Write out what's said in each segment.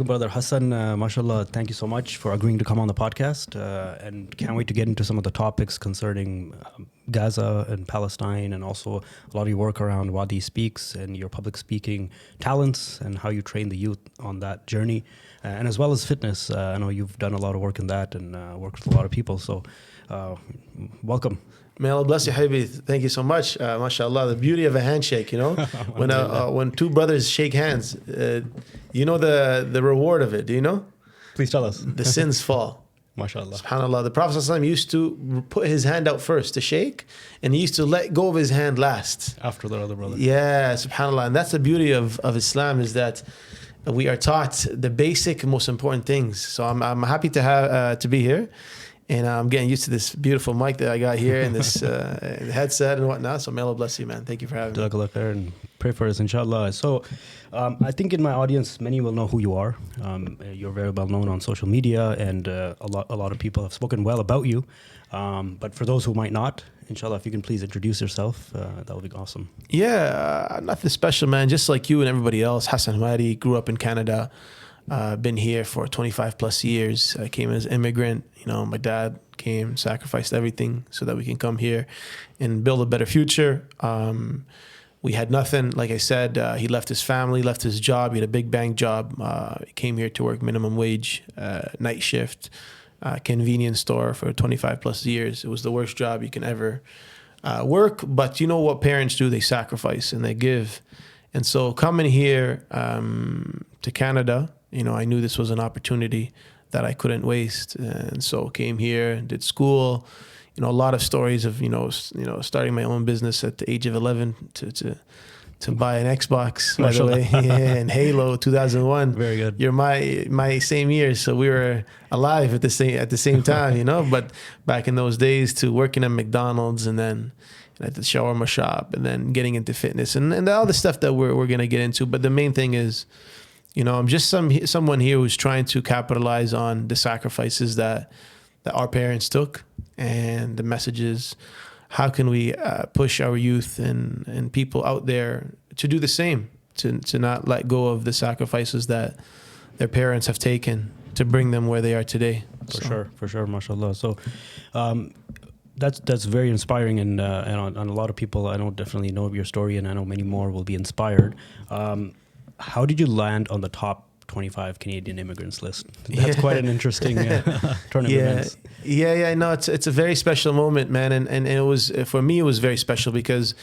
Good brother Hassan, mashallah, thank you so much for agreeing to come on the podcast, and can't wait to get into some of the topics concerning Gaza and Palestine, and also a lot of your work around WadiSpeaks and your public speaking talents and how you train the youth on that journey, and as well as fitness. I know you've done a lot of work in that and worked with a lot of people, so welcome. May Allah bless you, Habibi. Thank you so much. MashaAllah, the beauty of a handshake, when two brothers shake hands, you know the reward of it. Do you know? Please tell us. The sins fall. MashaAllah. SubhanAllah. The Prophet ﷺ used to put his hand out first to shake, and he used to let go of his hand last. After the other brother. Yeah, SubhanAllah. And that's the beauty of Islam, is that we are taught the basic, most important things. So I'm happy to be here. And I'm getting used to this beautiful mic that I got here and this headset and whatnot. So may Allah bless you, man. Thank you for having me. And pray for us, inshallah. So I think in my audience, many will know who you are. You're very well known on social media, and a lot of people have spoken well about you. But for those who might not, inshallah, if you can please introduce yourself, that would be awesome. Yeah, nothing special, man. Just like you and everybody else. Hassan Wadi, grew up in Canada. Been here for 25 plus years. I came as an immigrant. My dad came, sacrificed everything so that we can come here and build a better future. We had nothing. Like I said, he left his family, left his job. He had a big bank job. He came here to work minimum wage, night shift, convenience store for 25 plus years. It was the worst job you can ever work. But you know what parents do? They sacrifice and they give. And so coming here to Canada, I knew this was an opportunity that I couldn't waste, and so came here, did school. A lot of stories of starting my own business at the age of 11 to buy an Xbox, by the way, and Halo 2001. Very good. You're my same year, so we were alive at the same time, But back in those days, to working at McDonald's and then at the shawarma shop, and then getting into fitness and all the stuff that we're gonna get into. But the main thing is, I'm just someone here who's trying to capitalize on the sacrifices that our parents took, and the messages. How can we push our youth and people out there to do the same, to not let go of the sacrifices that their parents have taken to bring them where they are today. For sure, mashallah. So that's very inspiring, and on a lot of people, I know definitely know of your story, and I know many more will be inspired. How did you land on the top 25 Canadian immigrants list? That's quite an interesting turn of events. Yeah. No, it's a very special moment, man. And it was, for me, it was very special because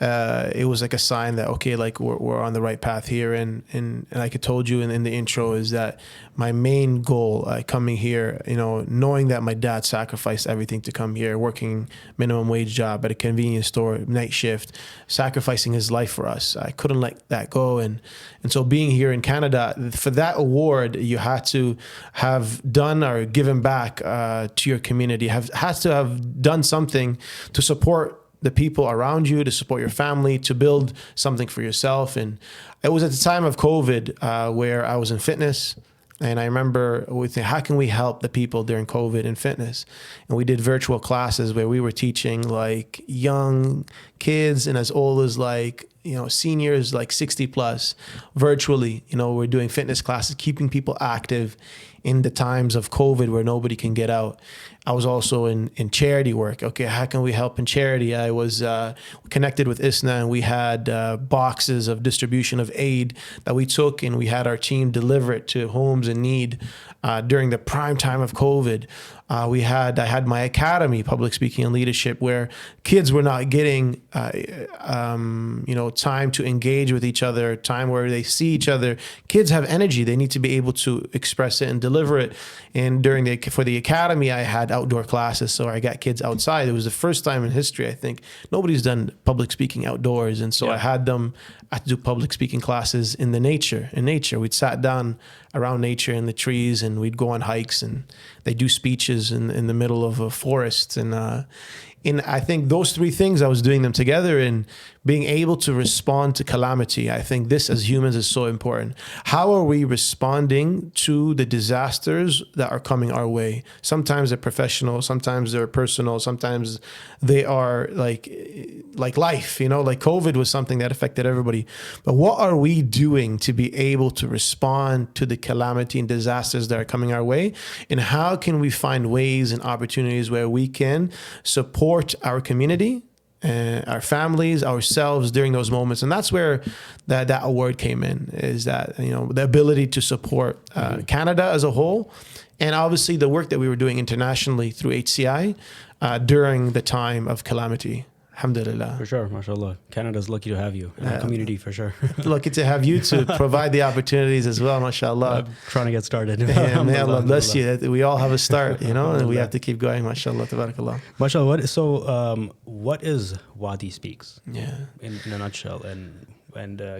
it was like a sign that, okay, like we're on the right path here. And like I told you in the intro, is that my main goal coming here, knowing that my dad sacrificed everything to come here, working minimum wage job at a convenience store, night shift, sacrificing his life for us. I couldn't let that go. And so being here in Canada, for that award, you had to have done or given back to your community, has to have done something to support the people around you, to support your family, to build something for yourself. And it was at the time of COVID where I was in fitness. And I remember we think, how can we help the people during COVID in fitness? And we did virtual classes where we were teaching like young kids and as old as like, seniors, like 60 plus, virtually. We're doing fitness classes, keeping people active in the times of COVID where nobody can get out. I was also in charity work. Okay, how can we help in charity? I was connected with ISNA, and we had boxes of distribution of aid that we took, and we had our team deliver it to homes in need during the prime time of COVID. I had my academy, public speaking and leadership, where kids were not getting time to engage with each other, time where they see each other. Kids have energy; they need to be able to express it and deliver it. And for the academy, I had outdoor classes, so I got kids outside. It was the first time in history, I think, nobody's done public speaking outdoors, and so I had them. I had to do public speaking classes in nature. We'd sat down around nature in the trees, and we'd go on hikes, and they do speeches in the middle of a forest. And And I think those three things, I was doing them together, and being able to respond to calamity. I think this as humans is so important. How are we responding to the disasters that are coming our way? Sometimes they're professional, sometimes they're personal, sometimes they are like life, you know, like COVID was something that affected everybody. But what are we doing to be able to respond to the calamity and disasters that are coming our way? And how can we find ways and opportunities where we can support our community, our families, ourselves during those moments? And that's where that award came in, is that, you know, the ability to support Canada as a whole, and obviously the work that we were doing internationally through HCI during the time of calamity. Alhamdulillah. For sure, mashallah. Canada's lucky to have you in our community, for sure. Lucky to have you to provide the opportunities as well, mashallah. I'm trying to get started. And may Allah bless you. We all have a start, you know, and we have to keep going, mashallah, tabarakallah. Mashallah. What is WadiSpeaks? Yeah. In a nutshell, and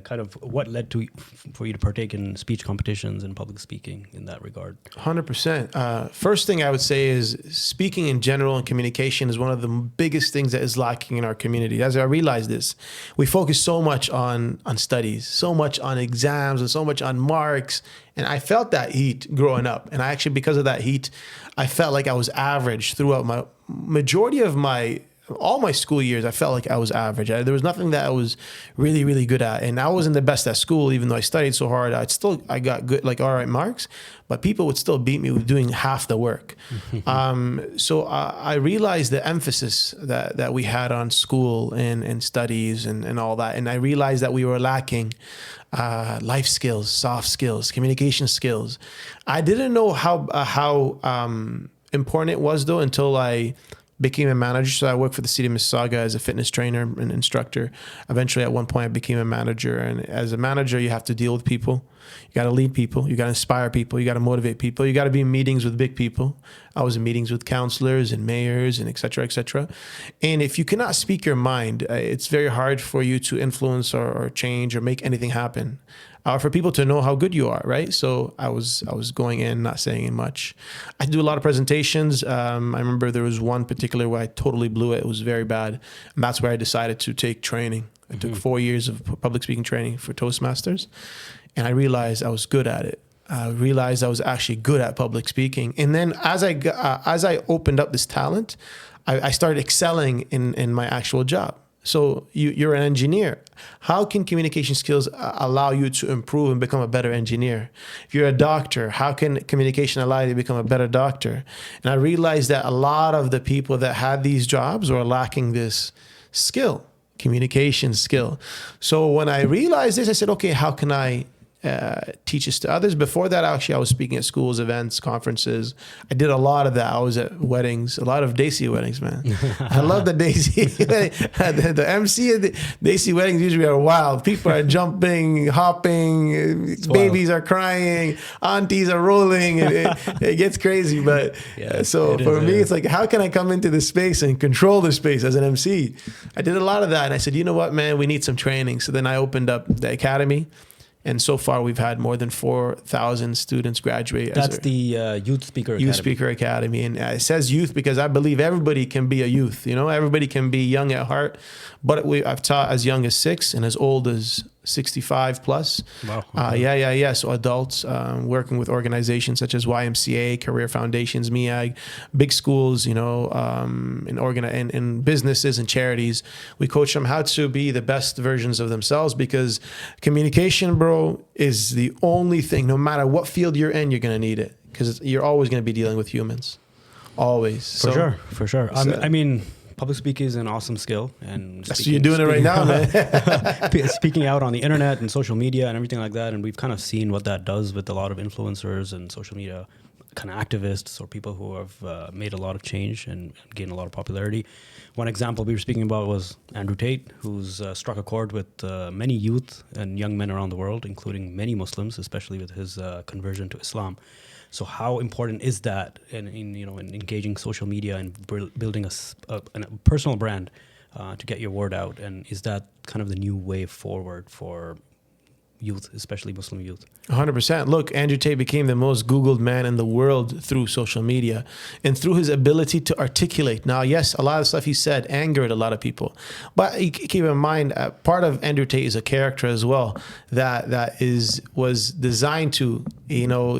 kind of what led to for you to partake in speech competitions and public speaking in that regard? 100%. First thing I would say is speaking in general and communication is one of the biggest things that is lacking in our community. As I realized this, we focus so much on studies, so much on exams, and so much on marks. And I felt that heat growing up. And I actually, because of that heat, I felt like I was average throughout my majority of all my school years. I felt like I was average. There was nothing that I was really, really good at. And I wasn't the best at school, even though I studied so hard. I got good, like all right marks, but people would still beat me with doing half the work. So I realized the emphasis that we had on school and studies and all that. And I realized that we were lacking life skills, soft skills, communication skills. I didn't know how important it was though until I became a manager. So I worked for the city of Mississauga as a fitness trainer and instructor. Eventually, at one point, I became a manager. And as a manager, you have to deal with people. You got to lead people. You got to inspire people. You got to motivate people. You got to be in meetings with big people. I was in meetings with councillors and mayors and et cetera, et cetera. And if you cannot speak your mind, it's very hard for you to influence or change or make anything happen. For people to know how good you are, right? So I was going in, not saying much. I do a lot of presentations. I remember there was one particular where I totally blew it. It was very bad. And that's where I decided to take training. I took 4 years of public speaking training for Toastmasters. And I realized I was good at it. I realized I was actually good at public speaking. And then as I opened up this talent, I started excelling in my actual job. So you're an engineer. How can communication skills allow you to improve and become a better engineer? If you're a doctor, how can communication allow you to become a better doctor? And I realized that a lot of the people that had these jobs were lacking this skill, communication skill. So when I realized this, I said, okay, how can I teach this to others? Before that, actually, I was speaking at schools, events, conferences. I did a lot of that. I was at weddings, a lot of Desi weddings, man. I love the Desi. the MC at the Desi weddings usually are wild. People are jumping, hopping, babies are crying, aunties are rolling. It gets crazy. But so for me, it's like, how can I come into this space and control the space as an MC? I did a lot of that. And I said, you know what, man, we need some training. So then I opened up the academy. And so far, we've had more than 4,000 students graduate. That's the Youth Speaker Academy. Youth Speaker Academy. And it says youth because I believe everybody can be a youth. You know, everybody can be young at heart. But I've taught as young as 6 and as old as 65 plus. Wow. Yeah. So adults working with organizations such as YMCA, Career Foundations, MEAG, big schools, you know, in businesses and charities. We coach them how to be the best versions of themselves because communication, bro, is the only thing, no matter what field you're in, you're going to need it because you're always going to be dealing with humans. Always. For sure. I mean, public speaking is an awesome skill, and you're doing it right now, man. Speaking out on the internet and social media and everything like that, and we've kind of seen what that does with a lot of influencers and social media kind of activists or people who have made a lot of change and gained a lot of popularity. One example we were speaking about was Andrew Tate, who's struck a chord with many youth and young men around the world, including many Muslims, especially with his conversion to Islam. So how important is that in engaging social media and building a personal brand to get your word out? And is that kind of the new way forward for youth, especially Muslim youth. 100%. Look, Andrew Tate became the most Googled man in the world through social media and through his ability to articulate. Now, yes, a lot of stuff he said angered a lot of people, but keep in mind, part of Andrew Tate is a character as well that was designed to,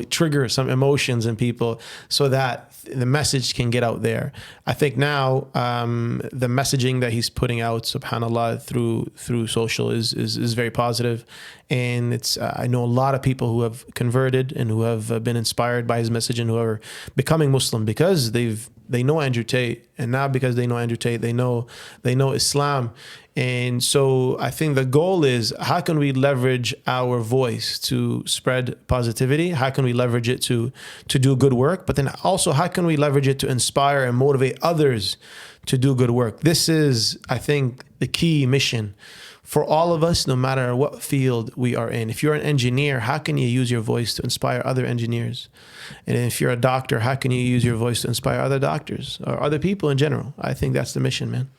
trigger some emotions in people so that the message can get out there. I think now the messaging that he's putting out, subhanallah, through social is very positive. And it's I know a lot of people who have converted and who have been inspired by his message and who are becoming Muslim because they know Andrew Tate, and now because they know Andrew Tate, they know Islam. And so I think the goal is, how can we leverage our voice to spread positivity? How can we leverage it to do good work? But then also, how can we leverage it to inspire and motivate others to do good work? This is, I think, the key mission for all of us, no matter what field we are in. If you're an engineer, how can you use your voice to inspire other engineers? And if you're a doctor, how can you use your voice to inspire other doctors or other people in general? I think that's the mission, man.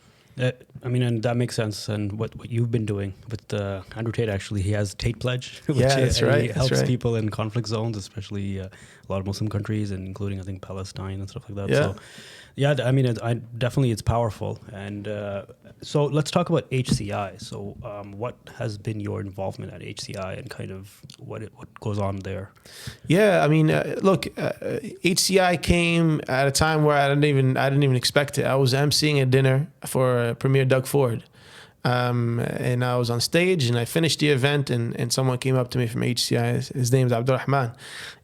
And that makes sense. And what you've been doing with Andrew Tate, actually, he has Tate Pledge, which that's right. He helps people in conflict zones, especially a lot of Muslim countries, and including, I think, Palestine and stuff like that. Yeah. So, yeah, definitely it's powerful. And so let's talk about HCI. So what has been your involvement at HCI and kind of what goes on there? Yeah, look, HCI came at a time where I didn't even expect it. I was emceeing a dinner for Premier Doug Ford. And I was on stage and I finished the event and someone came up to me from HCI. His name's Abdurrahman.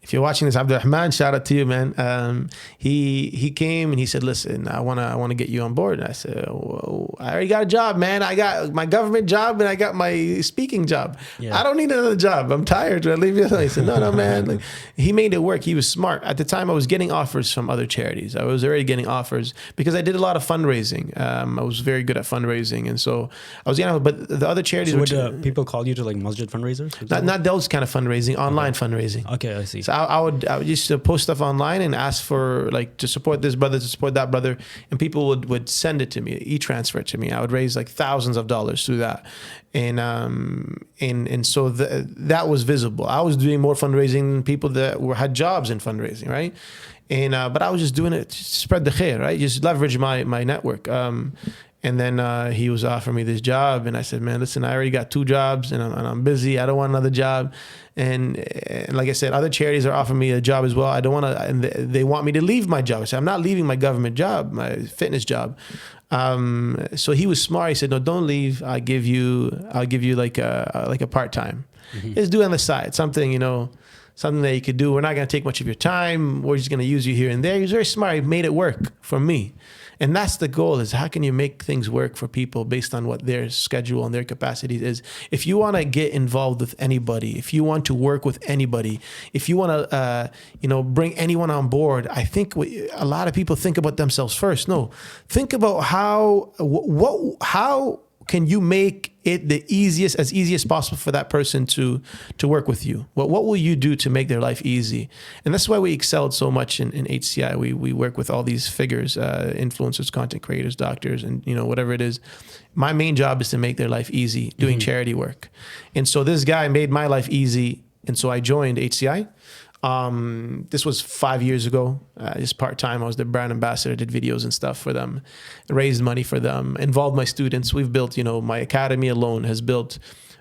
If you're watching this, Abdurrahman, shout out to you, man. He came and he said, listen, I wanna get you on board. And I said, whoa, I already got a job, man. I got my government job and I got my speaking job. Yeah. I don't need another job. I'm tired. I leave you alone. He said, no, man. Like, he made it work. He was smart. At the time, I was getting offers from other charities. I was already getting offers because I did a lot of fundraising. I was very good at fundraising, and so I was getting. But the other charities. So would people call you to like masjid fundraisers? Not those kind of fundraising. Online fundraising. Okay, I see. So I would used to post stuff online and ask for like to support this brother, to support that brother, and people would send it to me, e-transfer it to me. I would raise like thousands of dollars through that, and so that was visible. I was doing more fundraising than people that had jobs in fundraising, right? And but I was just doing it to spread the khair, right? Just leverage my network. And then he was offering me this job, and I said, "Man, listen, I already got 2 jobs, and I'm busy. I don't want another job." And like I said, other charities are offering me a job as well. I don't want to, and they want me to leave my job. I said, "I'm not leaving my government job, my fitness job." So he was smart. He said, "No, don't leave. I'll give you like a part time. Mm-hmm. Just do it on the side, something something that you could do. We're not going to take much of your time. We're just going to use you here and there." He was very smart. He made it work for me. And that's the goal, is how can you make things work for people based on what their schedule and their capacities is. If you want to get involved with anybody, if you want to work with anybody, if you want to, bring anyone on board, I think a lot of people think about themselves first. No, think about how can you make it as easy as possible for that person to work with you? What will you do to make their life easy? And that's why we excelled so much in HCI. We work with all these figures, influencers, content creators, doctors, and whatever it is. My main job is to make their life easy doing charity work. And so this guy made my life easy, and so I joined HCI. This was 5 years ago, just part-time. I was the brand ambassador, did videos and stuff for them, raised money for them, involved my students. We've built, my academy alone has built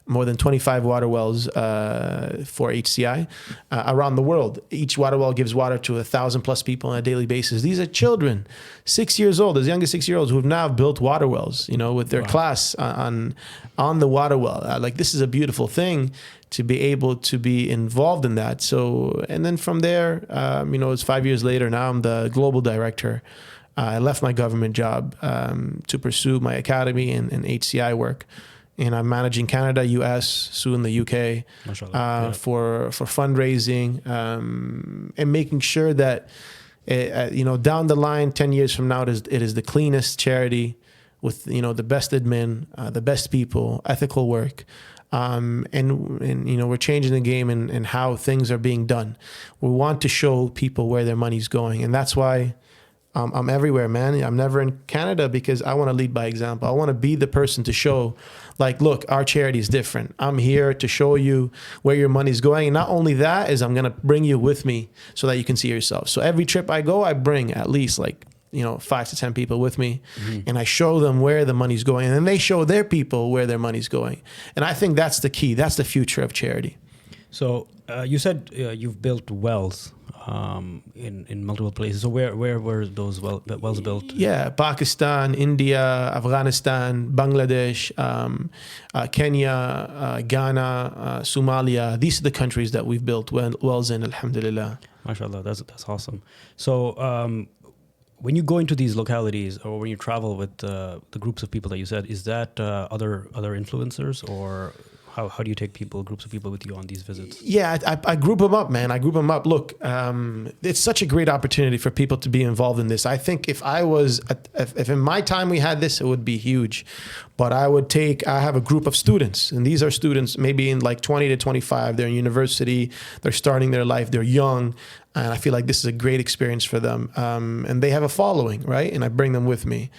more than 25 water wells for HCI around the world. Each water well gives water to 1,000+ people on a daily basis. These are children, 6 years old, as young as 6-year-olds, who have now built water wells, with their class on the water well. Like, this is a beautiful thing to be able to be involved in that. So, and then from there, it's 5 years later. Now I'm the global director. I left my government job to pursue my academy and HCI work. And I'm managing Canada, US, soon the UK, for fundraising, and making sure that, down the line, 10 years from now, it is the cleanest charity with, the best admin, the best people, ethical work. And we're changing the game and how things are being done. We want to show people where their money's going. And that's why I'm everywhere, man. I'm never in Canada because I want to lead by example. I want to be the person to show, like, look, our charity is different. I'm here to show you where your money's going. And not only that is I'm going to bring you with me so that you can see yourself. So every trip I go, I bring at least 5 to 10 people with me, and I show them where the money's going, and then they show their people where their money's going. And I think that's the key. That's the future of charity. So you said you've built wells in multiple places. So where were those wells built? Yeah, Pakistan, India, Afghanistan, Bangladesh, Kenya, Ghana, Somalia. These are the countries that we've built wells in, alhamdulillah. MashaAllah, that's awesome. So when you go into these localities, or when you travel with the groups of people that you said, is that other influencers, or how do you take groups of people with you on these visits? Yeah, I group them up, man. I group them up. Look, it's such a great opportunity for people to be involved in this. I think if in my time we had this, it would be huge. But I have a group of students, and these are students maybe in 20 to 25. They're in university, they're starting their life, they're young. And I feel like this is a great experience for them. And they have a following, right? And I bring them with me.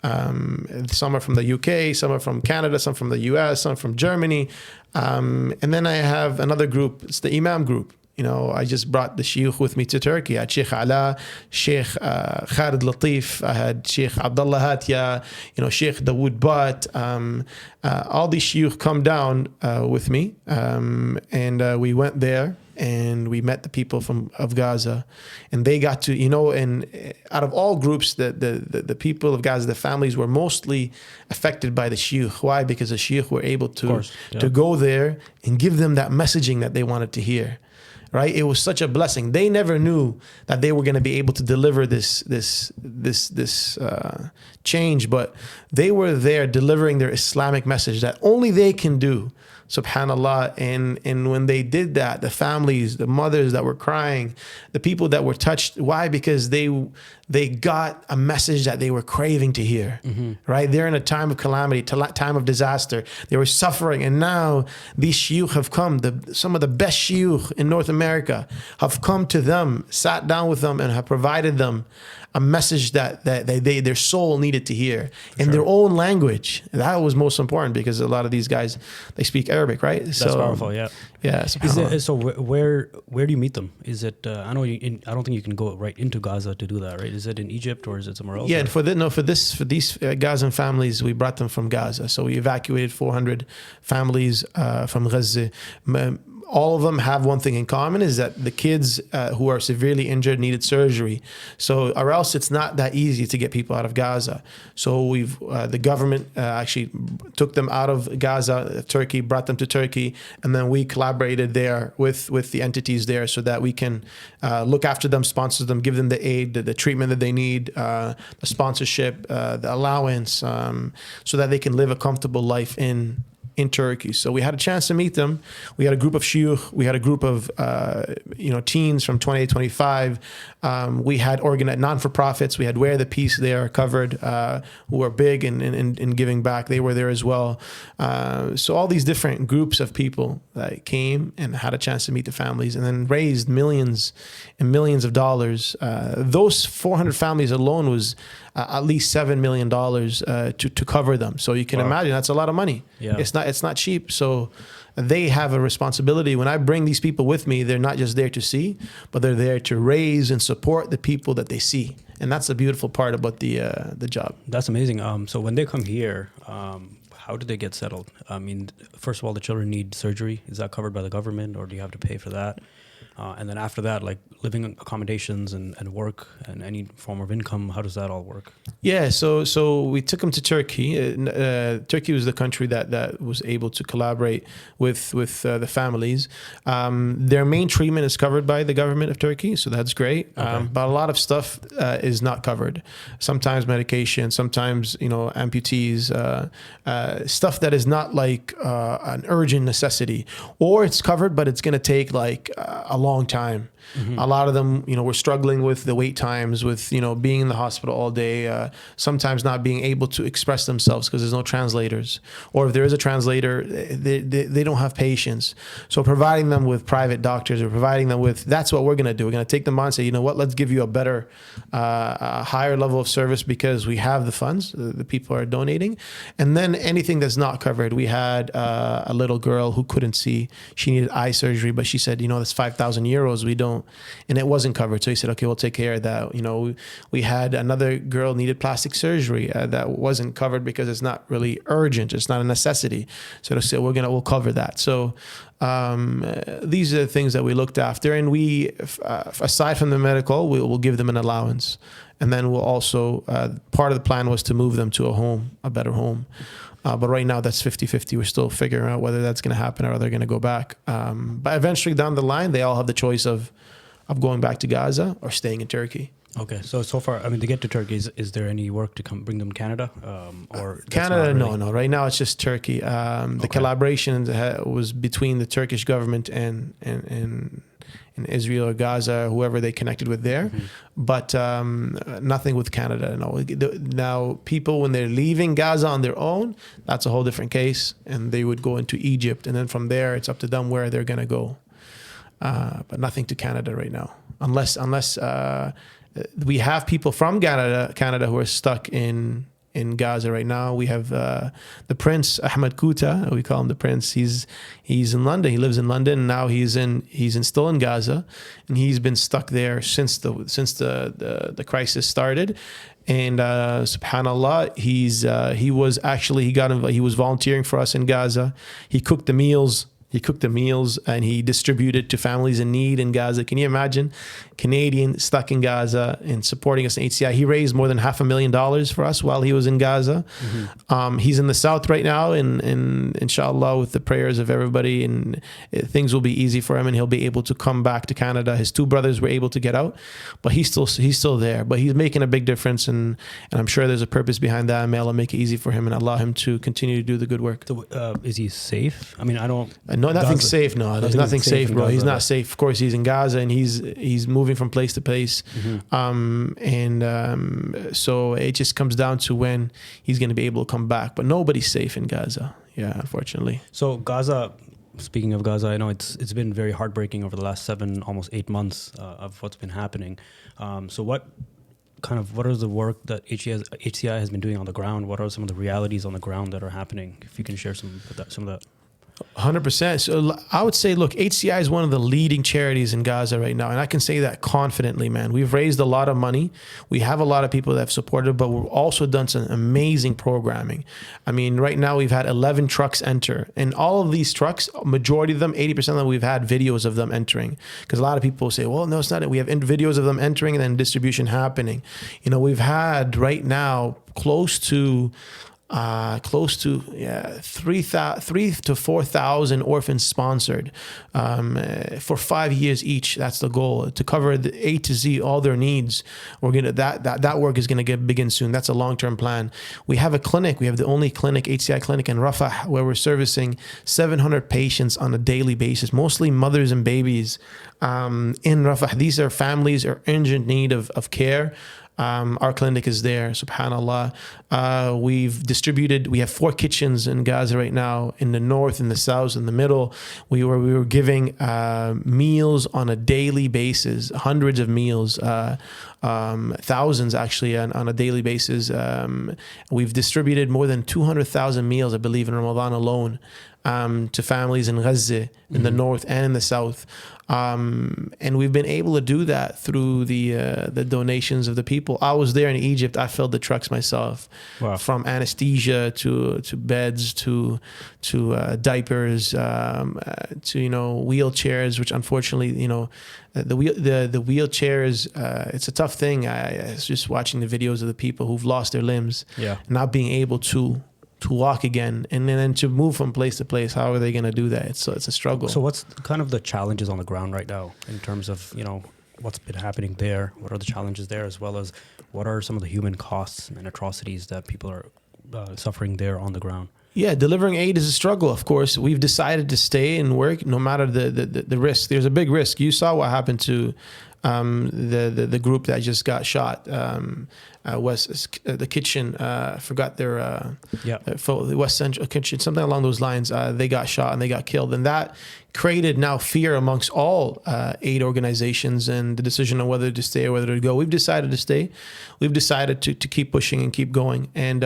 Some are from the UK, some are from Canada, some from the US, some from Germany. And then I have another group, it's the Imam group. I just brought the Sheikh with me to Turkey. I had Sheikh Ala, Sheikh Khalid Latif, I had Sheikh Abdullah Hatia, Sheikh Dawood Bat. All these Sheikh come down with me. And we went there. And we met the people of Gaza, and they got to, and out of all groups, the people of Gaza, the families were mostly affected by the shiuch. Why? Because the shiuch were able to go there and give them that messaging that they wanted to hear. Right? It was such a blessing. They never knew that they were going to be able to deliver this change, but they were there delivering their Islamic message that only they can do. Subhanallah. And when they did that, the families, the mothers that were crying, the people that were touched, why? Because they got a message that they were craving to hear, right? They're in a time of calamity, time of disaster. They were suffering. And now these shiuch have come, some of the best shiuch in North America have come to them, sat down with them, and have provided them a message that their soul needed to hear in their own language. That was most important, because a lot of these guys, they speak Arabic, right? That's powerful, yeah. Yeah. So where do you meet them? Is it? I don't think you can go right into Gaza to do that, right? Is it in Egypt or is it somewhere else? Yeah, for these Gazan families, we brought them from Gaza. So we evacuated 400 families from Gaza. All of them have one thing in common, is that the kids who are severely injured needed surgery. So, or else it's not that easy to get people out of Gaza. So the government actually took them out of Gaza, Turkey, brought them to Turkey, and then we collaborated there with the entities there so that we can look after them, sponsor them, give them the aid, the treatment that they need, the sponsorship, the allowance, so that they can live a comfortable life in Turkey. So we had a chance to meet them. We had a group of shiuch. We had a group of teens from 20 to 25. We had organized non-for-profits. We had Wear the Peace there covered, who are big in giving back. They were there as well. So all these different groups of people came and had a chance to meet the families, and then raised millions and millions of dollars. Those 400 families alone was at least $7 million to cover them. So you can imagine that's a lot of money. Yeah. It's not cheap. So they have a responsibility. When I bring these people with me, they're not just there to see, but they're there to raise and support the people that they see. And that's the beautiful part about the job. That's amazing. So when they come here, how do they get settled? I mean, first of all, the children need surgery. Is that covered by the government, or do you have to pay for that? And then after that, like living accommodations and work and any form of income, how does that all work? Yeah, so we took them to Turkey. Turkey was the country that was able to collaborate with the families. Their main treatment is covered by the government of Turkey, so that's great. Okay. But a lot of stuff is not covered. Sometimes medication, sometimes amputees, stuff that is not like an urgent necessity, or it's covered, but it's going to take like a long time. A lot of them, were struggling with the wait times, with, being in the hospital all day, sometimes not being able to express themselves because there's no translators. Or if there is a translator, they don't have patience. So providing them with private doctors, or providing them with, that's what we're going to do. We're going to take them on and say, you know what, let's give you a better, a higher level of service because we have the funds, the people are donating. And then anything that's not covered. We had a little girl who couldn't see. She needed eye surgery, but she said, that's 5,000 euros. We don't, and it wasn't covered. So he said, okay, we'll take care of that. We had another girl needed plastic surgery that wasn't covered because it's not really urgent. It's not a necessity. So they said, we'll cover that. So these are the things that we looked after, and we, aside from the medical, we'll give them an allowance. And then we'll also, part of the plan was to move them to a better home. But right now that's 50-50. We're still figuring out whether that's going to happen or they're going to go back. But eventually down the line, they all have the choice of going back to Gaza or staying in Turkey. Okay, so far, to get to Turkey, is there any work to bring them to Canada? Or Canada, really? No. Right now it's just Turkey. The collaboration was between the Turkish government and in Israel or Gaza, whoever they connected with there, but nothing with Canada. No. Now, people, when they're leaving Gaza on their own, that's a whole different case, and they would go into Egypt, and then from there, it's up to them where they're going to go. But nothing to Canada right now, unless we have people from Canada who are stuck in Gaza right now. We have the Prince Ahmed Kuta. We call him the Prince. He's in London. He lives in London. And now he's still in Gaza, and he's been stuck there since the crisis started. And subhanallah, he was volunteering for us in Gaza. He cooked the meals. And he distributed to families in need in Gaza. Can you imagine? Canadian stuck in Gaza and supporting us in HCI. He raised more than $500,000 for us while he was in Gaza. He's in the south right now, and inshallah, with the prayers of everybody, and things will be easy for him, and he'll be able to come back to Canada. His two brothers were able to get out, but he's still there. But he's making a big difference, and I'm sure there's a purpose behind that. May Allah make it easy for him and allow him to continue to do the good work. So, is he safe? No, nothing's safe. No, there's nothing safe, bro. He's not safe. Of course, he's in Gaza, and he's moving from place to place. So it just comes down to when he's going to be able to come back. But nobody's safe in Gaza. Yeah, unfortunately. So Gaza, speaking of Gaza, I know it's been very heartbreaking over the last 7, almost 8 months of what's been happening. So what is the work that HCI has been doing on the ground? What are some of the realities on the ground that are happening? If you can share some of that. 100%. So I would say, look, HCI is one of the leading charities in Gaza right now. And I can say that confidently, man. We've raised a lot of money. We have a lot of people that have supported, but we've also done some amazing programming. Right now we've had 11 trucks enter. And all of these trucks, majority of them, 80% of them, we've had videos of them entering. Because a lot of people say, well, no, it's not it. We have videos of them entering and then distribution happening. We've had right now close to 3,000 to 4,000 orphans sponsored for 5 years each. That's the goal, to cover the A to Z, all their needs. We're gonna that work is gonna begin soon. That's a long-term plan. We have a clinic. We have the only clinic, HCI clinic in Rafah, where we're servicing 700 patients on a daily basis, mostly mothers and babies in Rafah. These are families are in urgent need of care. Our clinic is there, subhanallah. We have 4 kitchens in Gaza right now, in the north, in the south, in the middle. We were giving meals on a daily basis, hundreds of meals, thousands actually on a daily basis. We've distributed more than 200,000 meals, I believe, in Ramadan alone, to families in Gaza, in the north and in the south. And we've been able to do that through the donations of the people. I was there in Egypt. I filled the trucks myself. Wow. From anesthesia to beds to diapers to wheelchairs, which unfortunately the wheelchairs, it's a tough thing. I was just watching the videos of the people who've lost their limbs, not being able to walk again, and then to move from place to place. How are they going to do that? It's a struggle. So what's kind of the challenges on the ground right now in terms of, what's been happening there? What are the challenges there, as well as what are some of the human costs and atrocities that people are suffering there on the ground? Yeah, delivering aid is a struggle, of course. We've decided to stay and work no matter the risk. There's a big risk. You saw what happened to the group that just got shot. Was the kitchen, forgot their the West Central Kitchen, something along those lines. They got shot and they got killed, and that created now fear amongst all aid organizations and the decision on whether to stay or whether to go. We've decided to stay. We've decided to keep pushing and keep going. And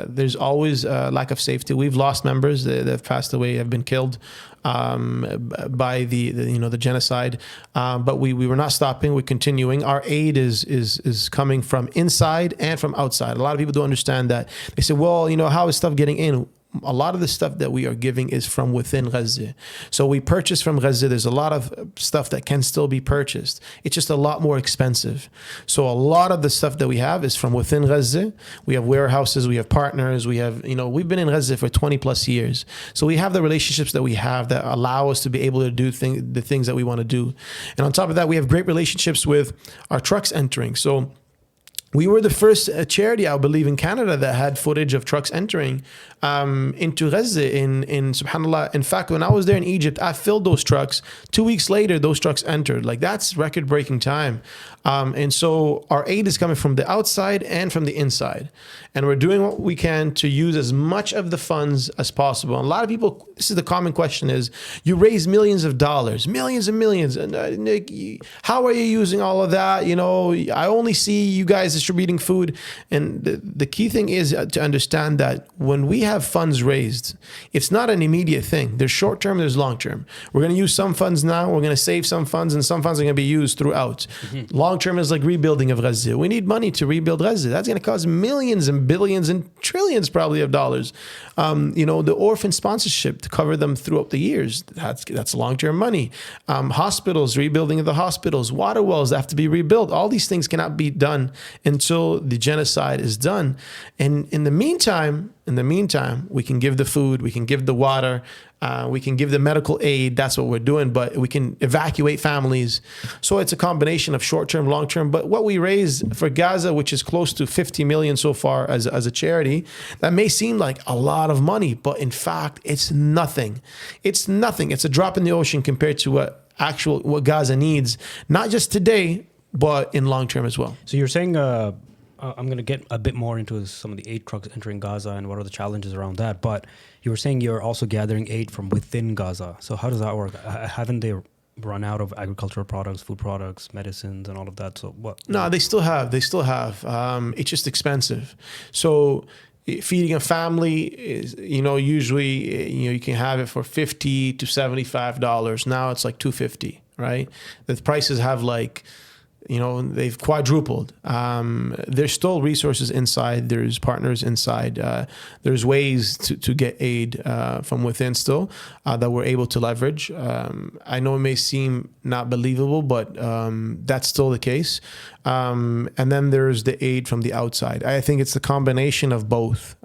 there's always a lack of safety. We've lost members that have passed away, have been killed by the genocide. But we were not stopping. We're continuing. Our aid is coming from inside and from outside. A lot of people don't understand that. They say, well, how is stuff getting in? A lot of the stuff that we are giving is from within Gaza. So we purchase from Gaza. There's a lot of stuff that can still be purchased. It's just a lot more expensive. So a lot of the stuff that we have is from within Gaza. We have warehouses, we have partners, we have, we've been in Gaza for 20 plus years. So we have the relationships that we have that allow us to be able to do the things that we want to do. And on top of that, we have great relationships with our trucks entering. So we were the first charity, I believe, in Canada that had footage of trucks entering into Gaza in subhanAllah. In fact, when I was there in Egypt, I filled those trucks. 2 weeks later, those trucks entered. Like, that's record-breaking time. And so our aid is coming from the outside and from the inside. And we're doing what we can to use as much of the funds as possible. And a lot of people, this is the common question is, you raise millions of dollars, millions and millions. And Nick, how are you using all of that? I only see you guys distributing food. And the key thing is to understand that when we have funds raised, it's not an immediate thing. There's short term, there's long term. We're going to use some funds now, we're going to save some funds, and some funds are going to be used throughout. Mm-hmm. Long term is like rebuilding of Gaza. We need money to rebuild Gaza. That's going to cost millions and billions and trillions probably of dollars. The orphan sponsorship to cover them throughout the years, that's long-term money. Hospitals, rebuilding of the hospitals, water wells have to be rebuilt. All these things cannot be done until the genocide is done. And in the meantime, we can give the food, we can give the water, we can give the medical aid. That's what we're doing, but we can evacuate families. So it's a combination of short-term, long-term. But what we raise for Gaza, which is close to 50 million so far as a charity, that may seem like a lot of money, but in fact, it's nothing. It's nothing. It's a drop in the ocean compared to what Gaza needs, not just today, but in long-term as well. So you're saying, I'm going to get a bit more into some of the aid trucks entering Gaza and what are the challenges around that. But you were saying you're also gathering aid from within Gaza. So how does that work? Haven't they run out of agricultural products, food products, medicines, and all of that? So what? No, they still have. It's just expensive. So feeding a family is, usually, you can have it for $50 to $75. Now it's like $250, right? The prices have they've quadrupled. There's still resources inside. There's partners inside. There's ways to get aid from within still that we're able to leverage. I know it may seem not believable, but that's still the case. And then there's the aid from the outside. I think it's the combination of both.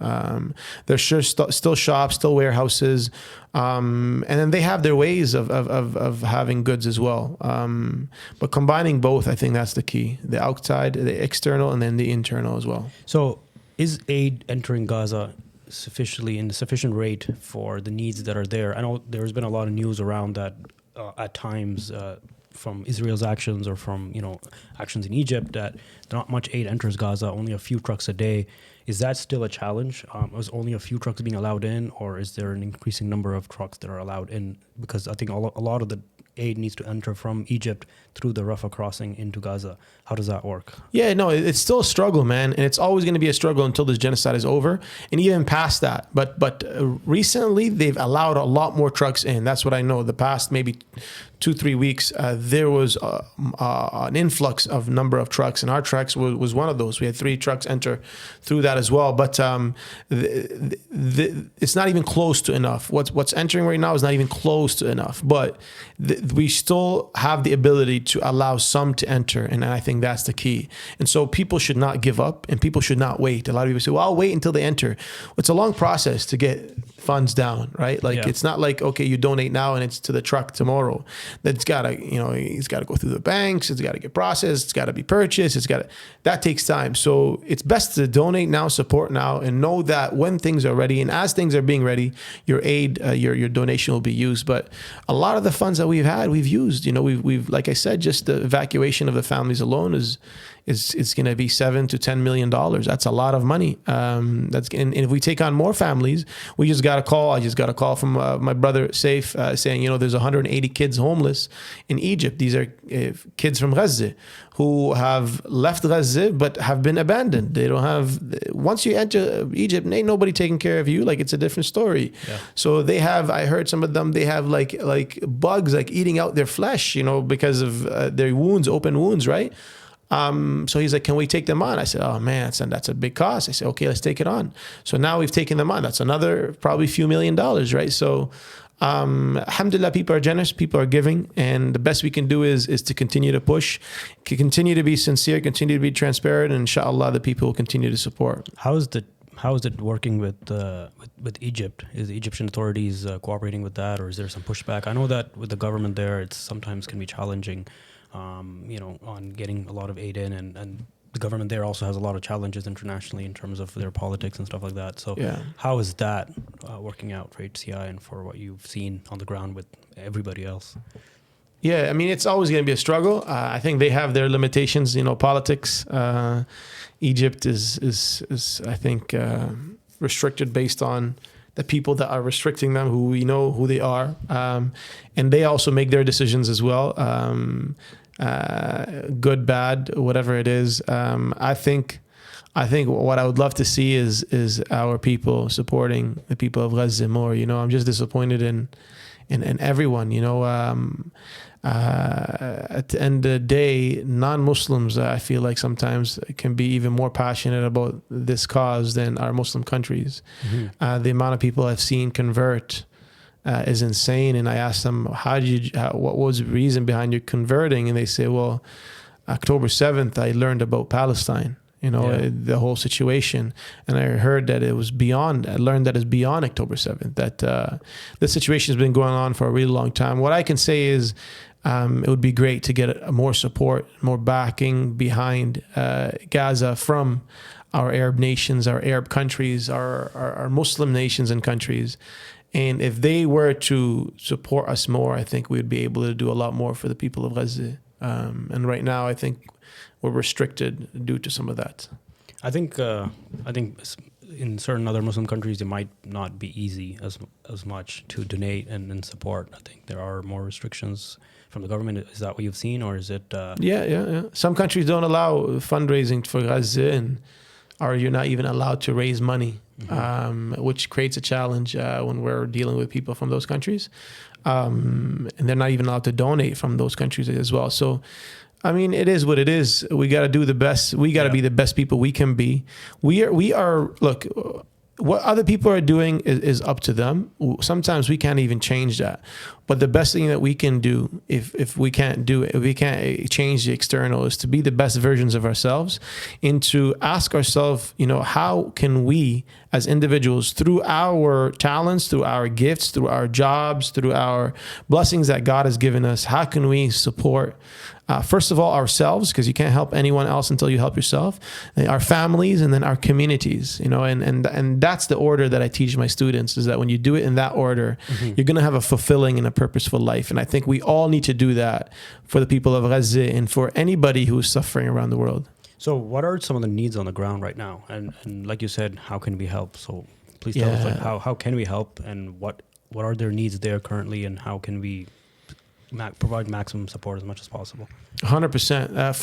There's still shops, still warehouses, and then they have their ways of having goods as well. But combining both, I think that's the key. The outside, the external, and then the internal as well. So is aid entering Gaza in the sufficient rate for the needs that are there? I know there's been a lot of news around that at times from Israel's actions or from actions in Egypt that not much aid enters Gaza, only a few trucks a day. Is that still a challenge? Is only a few trucks being allowed in, or is there an increasing number of trucks that are allowed in? Because I think a lot of the aid needs to enter from Egypt through the Rafah crossing into Gaza. How does that work? Yeah, no, it's still a struggle, man. And it's always going to be a struggle until this genocide is over and even past that. But recently they've allowed a lot more trucks in. That's what I know. The past maybe 2-3 weeks, there was an influx of number of trucks, and our trucks was one of those. We had 3 trucks enter through that as well. But it's not even close to enough. What's entering right now is not even close to enough. But we still have the ability to allow some to enter, and I think that's the key. And so people should not give up, and people should not wait. A lot of people say, well, I'll wait until they enter. It's a long process to get funds down, right? Like it's not like, okay, you donate now and it's to the truck tomorrow. That's gotta, it's gotta go through the banks. It's gotta get processed. It's gotta be purchased. That takes time. So it's best to donate now, support now, and know that when things are ready and as things are being ready, your aid, your donation will be used. But a lot of the funds that we've used, we've like I said, just the evacuation of the families alone is going to be $7 to $10 million. That's a lot of money. And if we take on more families, we just got a call. I just got a call from my brother Saif saying, there's 180 kids homeless in Egypt. These are kids from Gaza who have left Gaza but have been abandoned. They don't have. Once you enter Egypt, ain't nobody taking care of you. Like, it's a different story. Yeah. So they have. I heard some of them. They have like bugs like eating out their flesh, because of their wounds, open wounds, right? So he's like, can we take them on? I said, oh man, that's a big cost. I said, okay, let's take it on. So now we've taken them on. That's another probably few $1 million, right? So, alhamdulillah, people are generous, people are giving, and the best we can do is to continue to push, continue to be sincere, continue to be transparent, and inshallah, the people will continue to support. How is it working with Egypt? Is the Egyptian authorities cooperating with that, or is there some pushback? I know that with the government there, it sometimes can be challenging. On getting a lot of aid in, and the government there also has a lot of challenges internationally in terms of their politics and stuff like that. So how is that working out for HCI and for what you've seen on the ground with everybody else? Yeah, I mean, it's always going to be a struggle. I think they have their limitations, politics. Egypt is I think, restricted based on the people that are restricting them, who we know who they are. And they also make their decisions as well. Good, bad, whatever it is. I think what I would love to see is our people supporting the people of Gaza more. I'm just disappointed in everyone. At the end of the day, non-Muslims, I feel like sometimes can be even more passionate about this cause than our Muslim countries. Mm-hmm. The amount of people I've seen convert is insane. And I asked them, what was the reason behind your converting? And they say, well, October 7th, I learned about Palestine, the whole situation. And I heard that I learned that it's beyond October 7th, that the situation has been going on for a really long time. What I can say is, it would be great to get more support, more backing behind Gaza from our Arab nations, our Arab countries, our Muslim nations and countries. And if they were to support us more, I think we'd be able to do a lot more for the people of Gaza. And right now, I think we're restricted due to some of that. I think in certain other Muslim countries, it might not be easy as much to donate and support. I think there are more restrictions from the government. Is that what you've seen, or is it? Yeah. Some countries don't allow fundraising for Gaza, or you're not even allowed to raise money, which creates a challenge when we're dealing with people from those countries. And they're not even allowed to donate from those countries as well. So, I mean, it is what it is. We got to do the best. We got to be the best people we can be. We are, look, what other people are doing is up to them. Sometimes we can't even change that. But the best thing that we can do, if we can't do it, if we can't change the external, is to be the best versions of ourselves and to ask ourselves, how can we as individuals, through our talents, through our gifts, through our jobs, through our blessings that God has given us, how can we support first of all, ourselves, because you can't help anyone else until you help yourself, our families, and then our communities, and that's the order that I teach my students, is that when you do it in that order, you're going to have a fulfilling and a purposeful life. And I think we all need to do that for the people of Gaza and for anybody who is suffering around the world. So what are some of the needs on the ground right now? And like you said, how can we help? So please tell us, how can we help, and what are their needs there currently, and how can we provide maximum support as much as possible? 100%.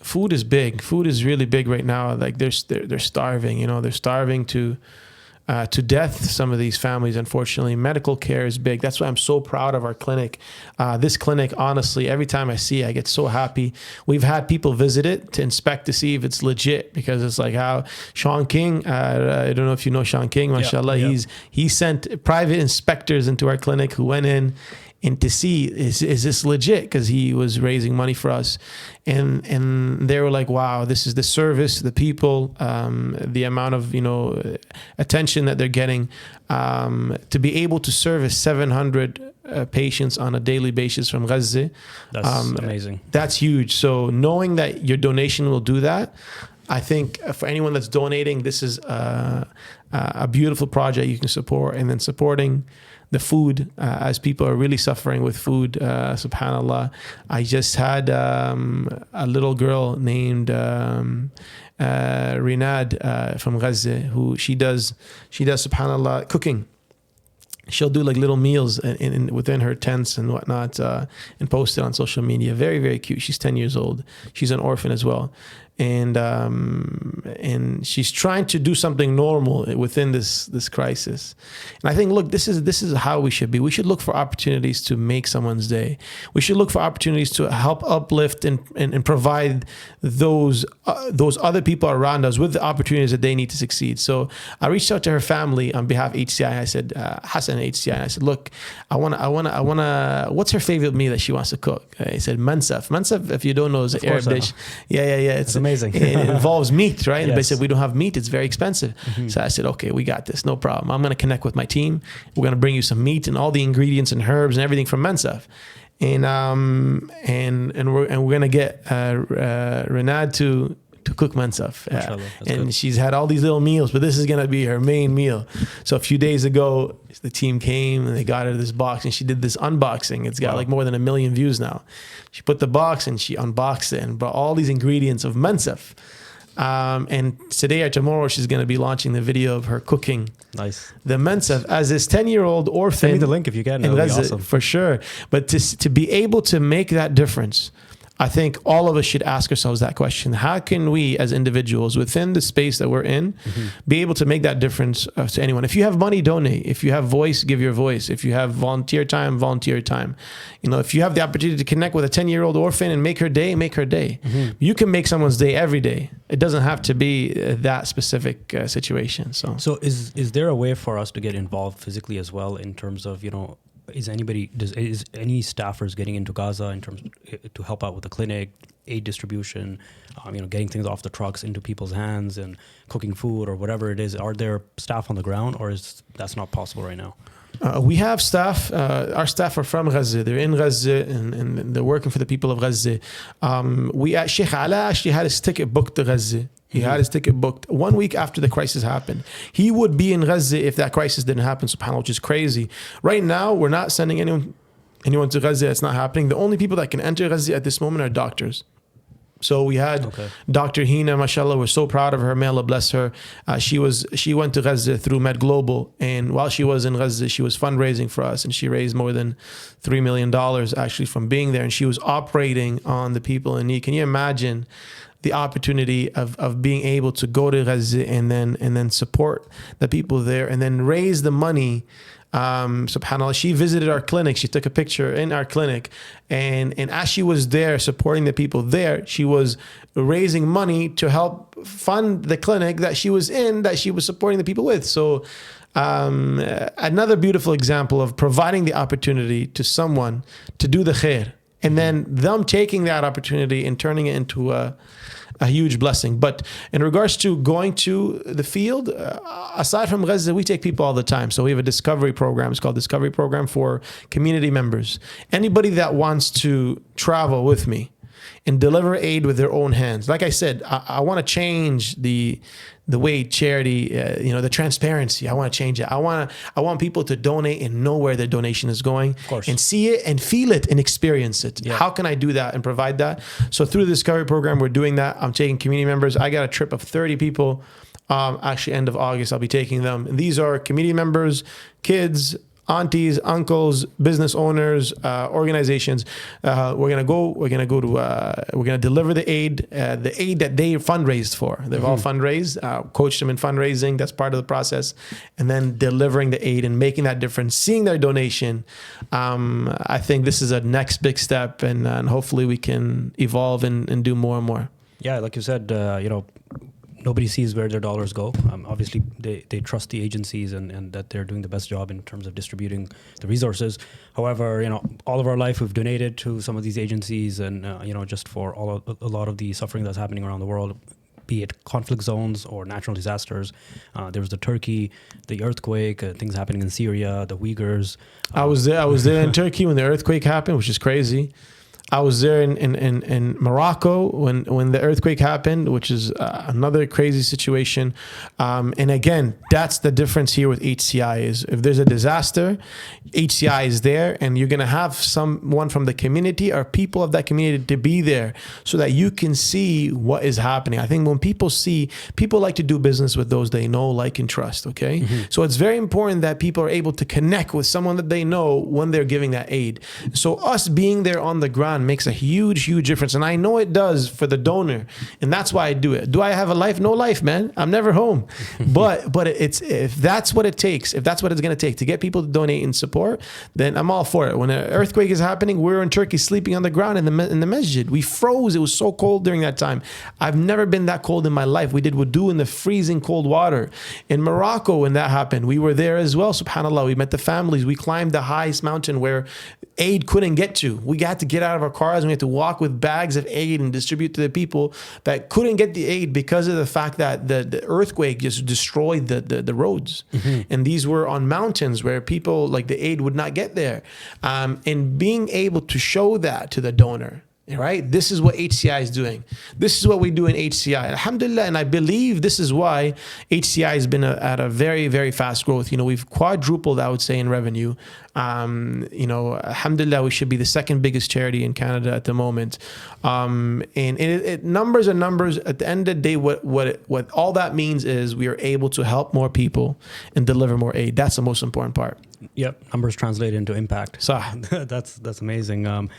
Food is big. Food is really big right now. Like they're starving. They're starving to death. Some of these families, unfortunately. Medical care is big. That's why I'm so proud of our clinic. This clinic, honestly, every time I see it, I get so happy. We've had people visit it to inspect to see if it's legit, because it's like how Sean King, I don't know if you know Sean King, mashallah, he sent private inspectors into our clinic who went in and to see is this legit, because he was raising money for us, and they were like, wow, this is the service, the people, the amount of attention that they're getting, to be able to service 700 patients on a daily basis from Gaza. That's amazing. That's huge. So knowing that your donation will do that, I think for anyone that's donating, this is a beautiful project you can support. And then supporting the food, as people are really suffering with food, subhanallah. I just had a little girl named Rinad from Gaza, who she does subhanallah cooking. She'll do like little meals within her tents and whatnot, and post it on social media. Very, very cute. She's 10 years old. She's an orphan as well. And she's trying to do something normal within this crisis. And I think, look, this is how we should be. We should look for opportunities to make someone's day. We should look for opportunities to help uplift and provide those other people around us with the opportunities that they need to succeed. So I reached out to her family on behalf of HCI. I said, Hassan HCI. I said, look, I wanna. What's her favorite meal that she wants to cook? I said, mansaf. Mansaf, if you don't know, is an Arab dish. Yeah. It's amazing. It involves meat, right? Yes. And they said, we don't have meat. It's very expensive. So I said, okay, we got this. No problem. I'm going to connect with my team. We're going to bring you some meat and all the ingredients and herbs and everything from Mensaf. And we're going to get Renad to cook mansaf. And good. She's had all these little meals, but this is going to be her main meal. So a few days ago, the team came and they got her this box, and she did this unboxing. It's got like more than 1 million views now. She put the box and she unboxed it and brought all these ingredients of mansaf. And today or tomorrow, she's going to be launching the video of her cooking. Nice. The mansaf as this 10-year-old orphan. Send me the link if you can. That would be awesome. For sure. But to be able to make that difference, I think all of us should ask ourselves that question. How can we as individuals within the space that we're in be able to make that difference to anyone? If you have money, donate. If you have voice, give your voice. If you have volunteer time, volunteer time. If you have the opportunity to connect with a 10-year-old orphan and make her day, make her day. You can make someone's day every day. It doesn't have to be that specific situation. So is there a way for us to get involved physically as well in terms of, is any staffers getting into Gaza in terms to help out with the clinic, aid distribution, getting things off the trucks into people's hands and cooking food or whatever it is? Are there staff on the ground, or is that's not possible right now? We have staff. Our staff are from Gaza. They're in Gaza and they're working for the people of Gaza. Sheikh Ala actually had his ticket booked to Gaza. He had his ticket booked 1 week after the crisis happened. He would be in Gaza if that crisis didn't happen, subhanAllah, which is crazy. Right now, we're not sending anyone to Gaza. It's not happening. The only people that can enter Gaza at this moment are doctors. So we had Dr. Hina, mashallah, we're so proud of her, may Allah bless her. She went to Gaza through Med Global, and while she was in Gaza, she was fundraising for us, and she raised more than $3 million actually from being there, and she was operating on the people in need. Can you imagine the opportunity of being able to go to Gaza and then support the people there and then raise the money? SubhanAllah, she visited our clinic. She took a picture in our clinic, and as she was there supporting the people there, she was raising money to help fund the clinic that she was in, that she was supporting the people with. So another beautiful example of providing the opportunity to someone to do the khair, and then them taking that opportunity and turning it into a huge blessing. But in regards to going to the field, aside from Gaza, we take people all the time. So we have a discovery program. It's called Discovery Program for community members. Anybody that wants to travel with me and deliver aid with their own hands. Like I said, I want to change the way charity, the transparency. I want to change it. I want people to donate and know where their donation is going, and see it and feel it and experience it. Yeah. How can I do that and provide that? So through the Discovery Program, we're doing that. I'm taking community members. I got a trip of 30 people. Actually, end of August, I'll be taking them. And these are community members, kids, aunties, uncles, business owners, organizations. We're gonna deliver the aid that they fundraised for. They've all fundraised, coached them in fundraising. That's part of the process, and then delivering the aid and making that difference, seeing their donation. I think this is a next big step, and hopefully we can evolve and do more and more. Yeah, like you said, nobody sees where their dollars go. Obviously, they trust the agencies and that they're doing the best job in terms of distributing the resources. However, all of our life we've donated to some of these agencies, and just for a lot of the suffering that's happening around the world, be it conflict zones or natural disasters. There was the Turkey, the earthquake, things happening in Syria, the Uyghurs. I was there in Turkey when the earthquake happened, which is crazy. I was there in Morocco when the earthquake happened, which is another crazy situation. And again, that's the difference here with HCI is if there's a disaster, HCI is there, and you're going to have someone from the community or people of that community to be there so that you can see what is happening. I think when people like to do business with those they know, like, and trust. Okay. Mm-hmm. So it's very important that people are able to connect with someone that they know when they're giving that aid. So us being there on the ground makes a huge difference, and I know it does for the donor, and that's why I do it. Do I have a life? No life, man. I'm never home. but it's if that's what it takes, if that's what it's going to take to get people to donate and support, then I'm all for it. When an earthquake is happening, we're in Turkey sleeping on the ground in the masjid. We froze. It was so cold during that time. I've never been that cold in my life. We did wudu in the freezing cold water. In Morocco, when that happened, we were there as well. SubhanAllah. We met the families. We climbed the highest mountain where aid couldn't get to. We got to get out of our cars and we had to walk with bags of aid and distribute to the people that couldn't get the aid because of the fact that the earthquake just destroyed the roads. Mm-hmm. And these were on mountains where people, like, the aid would not get there. And being able to show that to the donor, right? This is what HCI is doing. This is what we do in HCI. Alhamdulillah, and I believe this is why HCI has been at a very, very fast growth. We've quadrupled, I would say, in revenue. Alhamdulillah, we should be the second biggest charity in Canada at the moment. And numbers are numbers. At the end of the day, what all that means is we are able to help more people and deliver more aid. That's the most important part. Yep, numbers translate into impact. So that's amazing.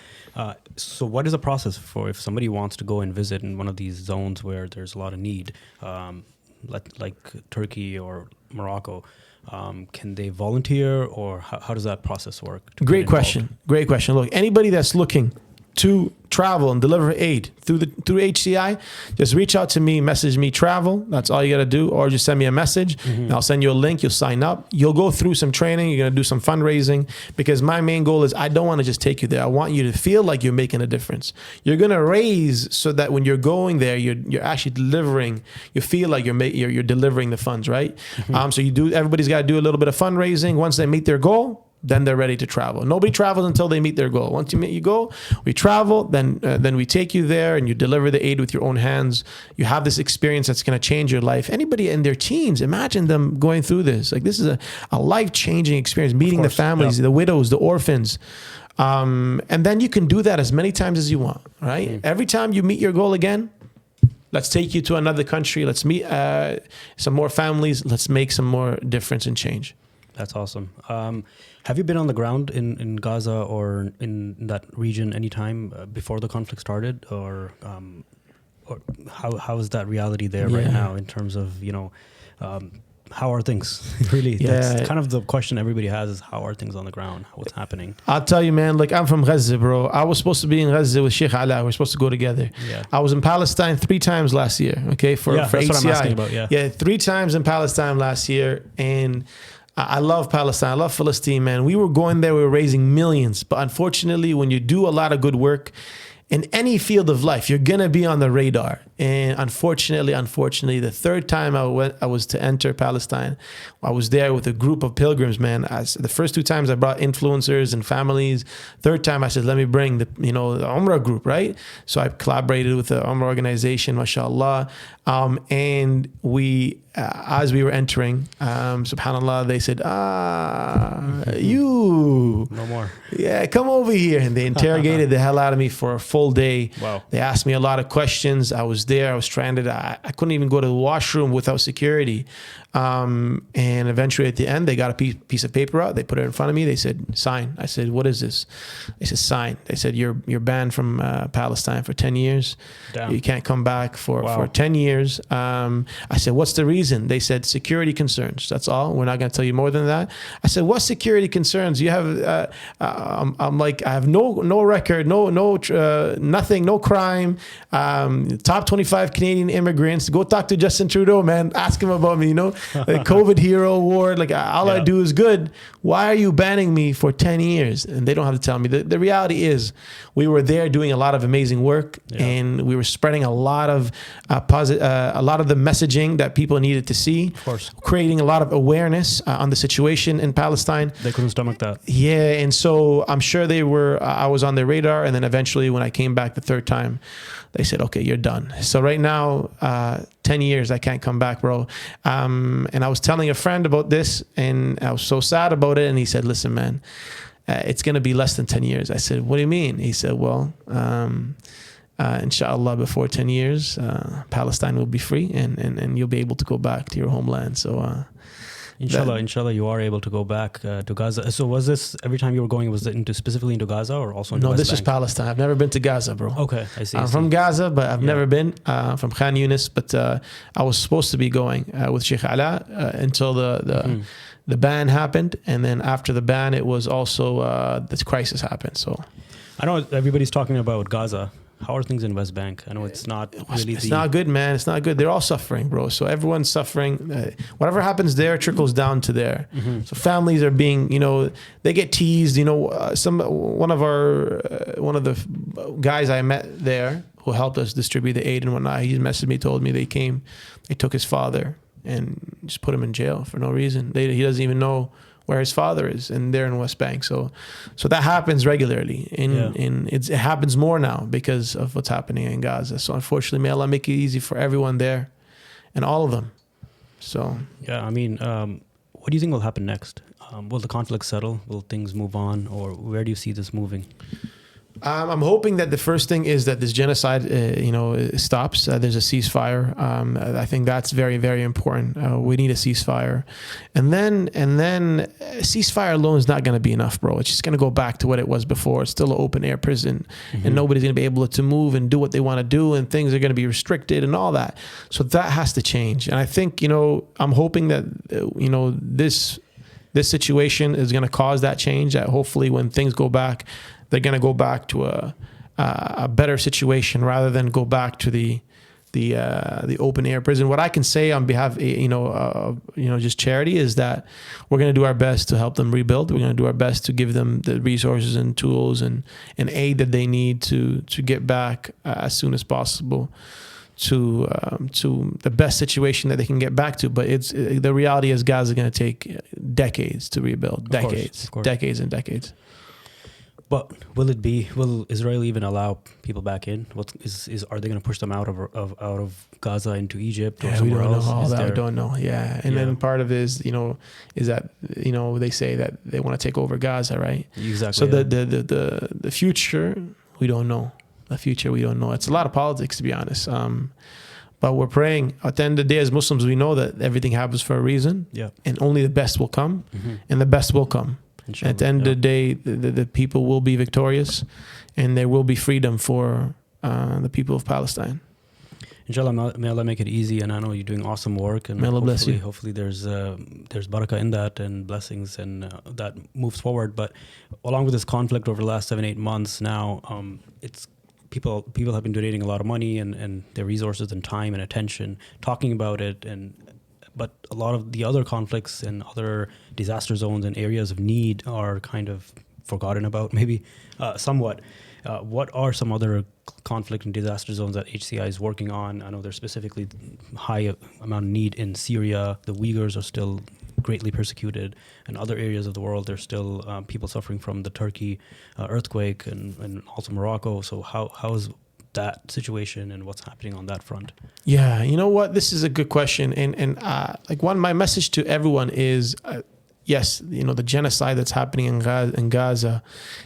So what is the process for if somebody wants to go and visit in one of these zones where there's a lot of need, like Turkey or Morocco? Can they volunteer, or how does that process work? Great question. Look, anybody that's looking to travel and deliver aid through HCI, just reach out to me, message me travel. That's all you got to do, or just send me a message. Mm-hmm. And I'll send you a link. You'll sign up. You'll go through some training. You're going to do some fundraising, because my main goal is I don't want to just take you there. I want you to feel like you're making a difference. You're going to raise so that when you're going there, you're actually delivering. You feel like you're delivering the funds, right? Mm-hmm. So everybody's got to do a little bit of fundraising. Once they meet their goal, then they're ready to travel. Nobody travels until they meet their goal. Once you meet your goal, we travel, then we take you there and you deliver the aid with your own hands. You have this experience that's going to change your life. Anybody in their teens, imagine them going through this. Like, this is a life-changing experience, meeting the families, the widows, the orphans. And then you can do that as many times as you want, right? Mm-hmm. Every time you meet your goal again, let's take you to another country. Let's meet some more families. Let's make some more difference and change. That's awesome. Have you been on the ground in Gaza or in that region anytime before the conflict started, or how is that reality there right now in terms of how are things really? That's kind of the question everybody has, is how are things on the ground? What's happening? I'll tell you, man, like, I'm from Gaza, bro. I was supposed to be in Gaza with Sheikh Ala. We're supposed to go together. Yeah. I was in Palestine 3 times last year, okay, for that's HCI. What I'm asking about, yeah, 3 times in Palestine last year, and I love Palestine. I love Palestine, man. We were going there. We were raising millions. But unfortunately, when you do a lot of good work in any field of life, you're going to be on the radar. And unfortunately, the 3rd time I was to enter Palestine, I was there with a group of pilgrims, man. The first 2 times I brought influencers and families. 3rd time I said, let me bring the Umrah group, right? So I collaborated with the Umrah organization, mashallah. And we, as we were entering, subhanallah, they said, you. No more. Yeah, come over here. And they interrogated the hell out of me for a full day. Wow. They asked me a lot of questions. I was there. I was stranded. I couldn't even go to the washroom without security. And eventually at the end, they got a piece of paper out. They put it in front of me. They said, sign. I said, what is this? They said, sign. They said, you're banned from Palestine for 10 years. Damn. You can't come back for 10 years. I said, what's the reason? They said, security concerns. That's all. We're not going to tell you more than that. I said, what security concerns? You have, I'm like, I have no record, nothing, no crime. Top 25 Canadian immigrants. Go talk to Justin Trudeau, man. Ask him about me, the COVID hero award. Like, all I do is good. Why are you banning me for 10 years? And they don't have to tell me. The reality is we were there doing a lot of amazing work, and we were spreading a lot of a lot of the messaging that people needed to see. Of course. Creating a lot of awareness on the situation in Palestine. They couldn't stomach that. Yeah, and so I'm sure they were, I was on their radar, and then eventually when I came back the third time, they said, okay, you're done. So right now, 10 years, I can't come back, bro. And I was telling a friend about this, and I was so sad about it, and he said, listen, man, it's going to be less than 10 years. I said, what do you mean? He said, well, inshallah, before 10 years, Palestine will be free, and you'll be able to go back to your homeland. So Inshallah, you are able to go back to Gaza. So was this every time you were going? Was it specifically into Gaza or also into No, West this Bank? is Palestine. I've never been to Gaza, bro. Okay, I see. I'm from Gaza, but I've never been from Khan Yunis. But I was supposed to be going with Sheikh Ala until the ban happened, and then after the ban, it was also this crisis happened. So I know everybody's talking about Gaza. How are things in West Bank? I know it's not really. It's not good, man. It's not good. They're all suffering, bro. So everyone's suffering. Whatever happens there trickles down to there. So families are being, they get teased. One of the guys I met there who helped us distribute the aid and whatnot, he messaged me, told me they took his father and just put him in jail for no reason. He doesn't even know where his father is, and they're in West Bank. So that happens regularly, and it happens more now because of what's happening in Gaza. So unfortunately, may Allah make it easy for everyone there, and all of them. So yeah, I mean, what do you think will happen next? Will the conflict settle? Will things move on, or where do you see this moving? I'm hoping that the first thing is that this genocide, stops. There's a ceasefire. I think that's very, very important. We need a ceasefire, and then ceasefire alone is not going to be enough, bro. It's just going to go back to what it was before. It's still an open air prison, and nobody's going to be able to move and do what they want to do, and things are going to be restricted and all that. So that has to change. And I think I'm hoping that this situation is going to cause that change. That hopefully when things go back, they're going to go back to a better situation rather than go back to the open air prison. What I can say on behalf, just charity, is that we're going to do our best to help them rebuild. We're going to do our best to give them the resources and tools and aid that they need to get back as soon as possible to the best situation that they can get back to. But the reality is Gaza is going to take decades to rebuild. Decades and decades. But will Israel even allow people back in? Are they going to push them out of Gaza into Egypt or somewhere else? We don't know. Yeah. And then part of it is, is that, they say that they want to take over Gaza, right? Exactly. So the future, we don't know. The future, we don't know. It's a lot of politics, to be honest. But we're praying. At the end of the day, as Muslims, we know that everything happens for a reason. Yeah. And only the best will come. And the best will come. At the end of the day, the people will be victorious, and there will be freedom for the people of Palestine. Inshallah, may Allah make it easy. And I know you're doing awesome work, and may Allah bless you. Hopefully there's barakah in that and blessings, and that moves forward. But along with this conflict over the last 7-8 months now, it's people have been donating a lot of money and their resources and time and attention talking about it, but a lot of the other conflicts and other disaster zones and areas of need are kind of forgotten about, maybe somewhat. What are some other conflict and disaster zones that HCI is working on? I know there's specifically high amount of need in Syria. The Uyghurs are still greatly persecuted. In other areas of the world, there's still people suffering from the Turkey earthquake and also Morocco. So how is that situation and what's happening on that front? Yeah, you know what? This is a good question. And my message to everyone is, yes, the genocide that's happening in Gaza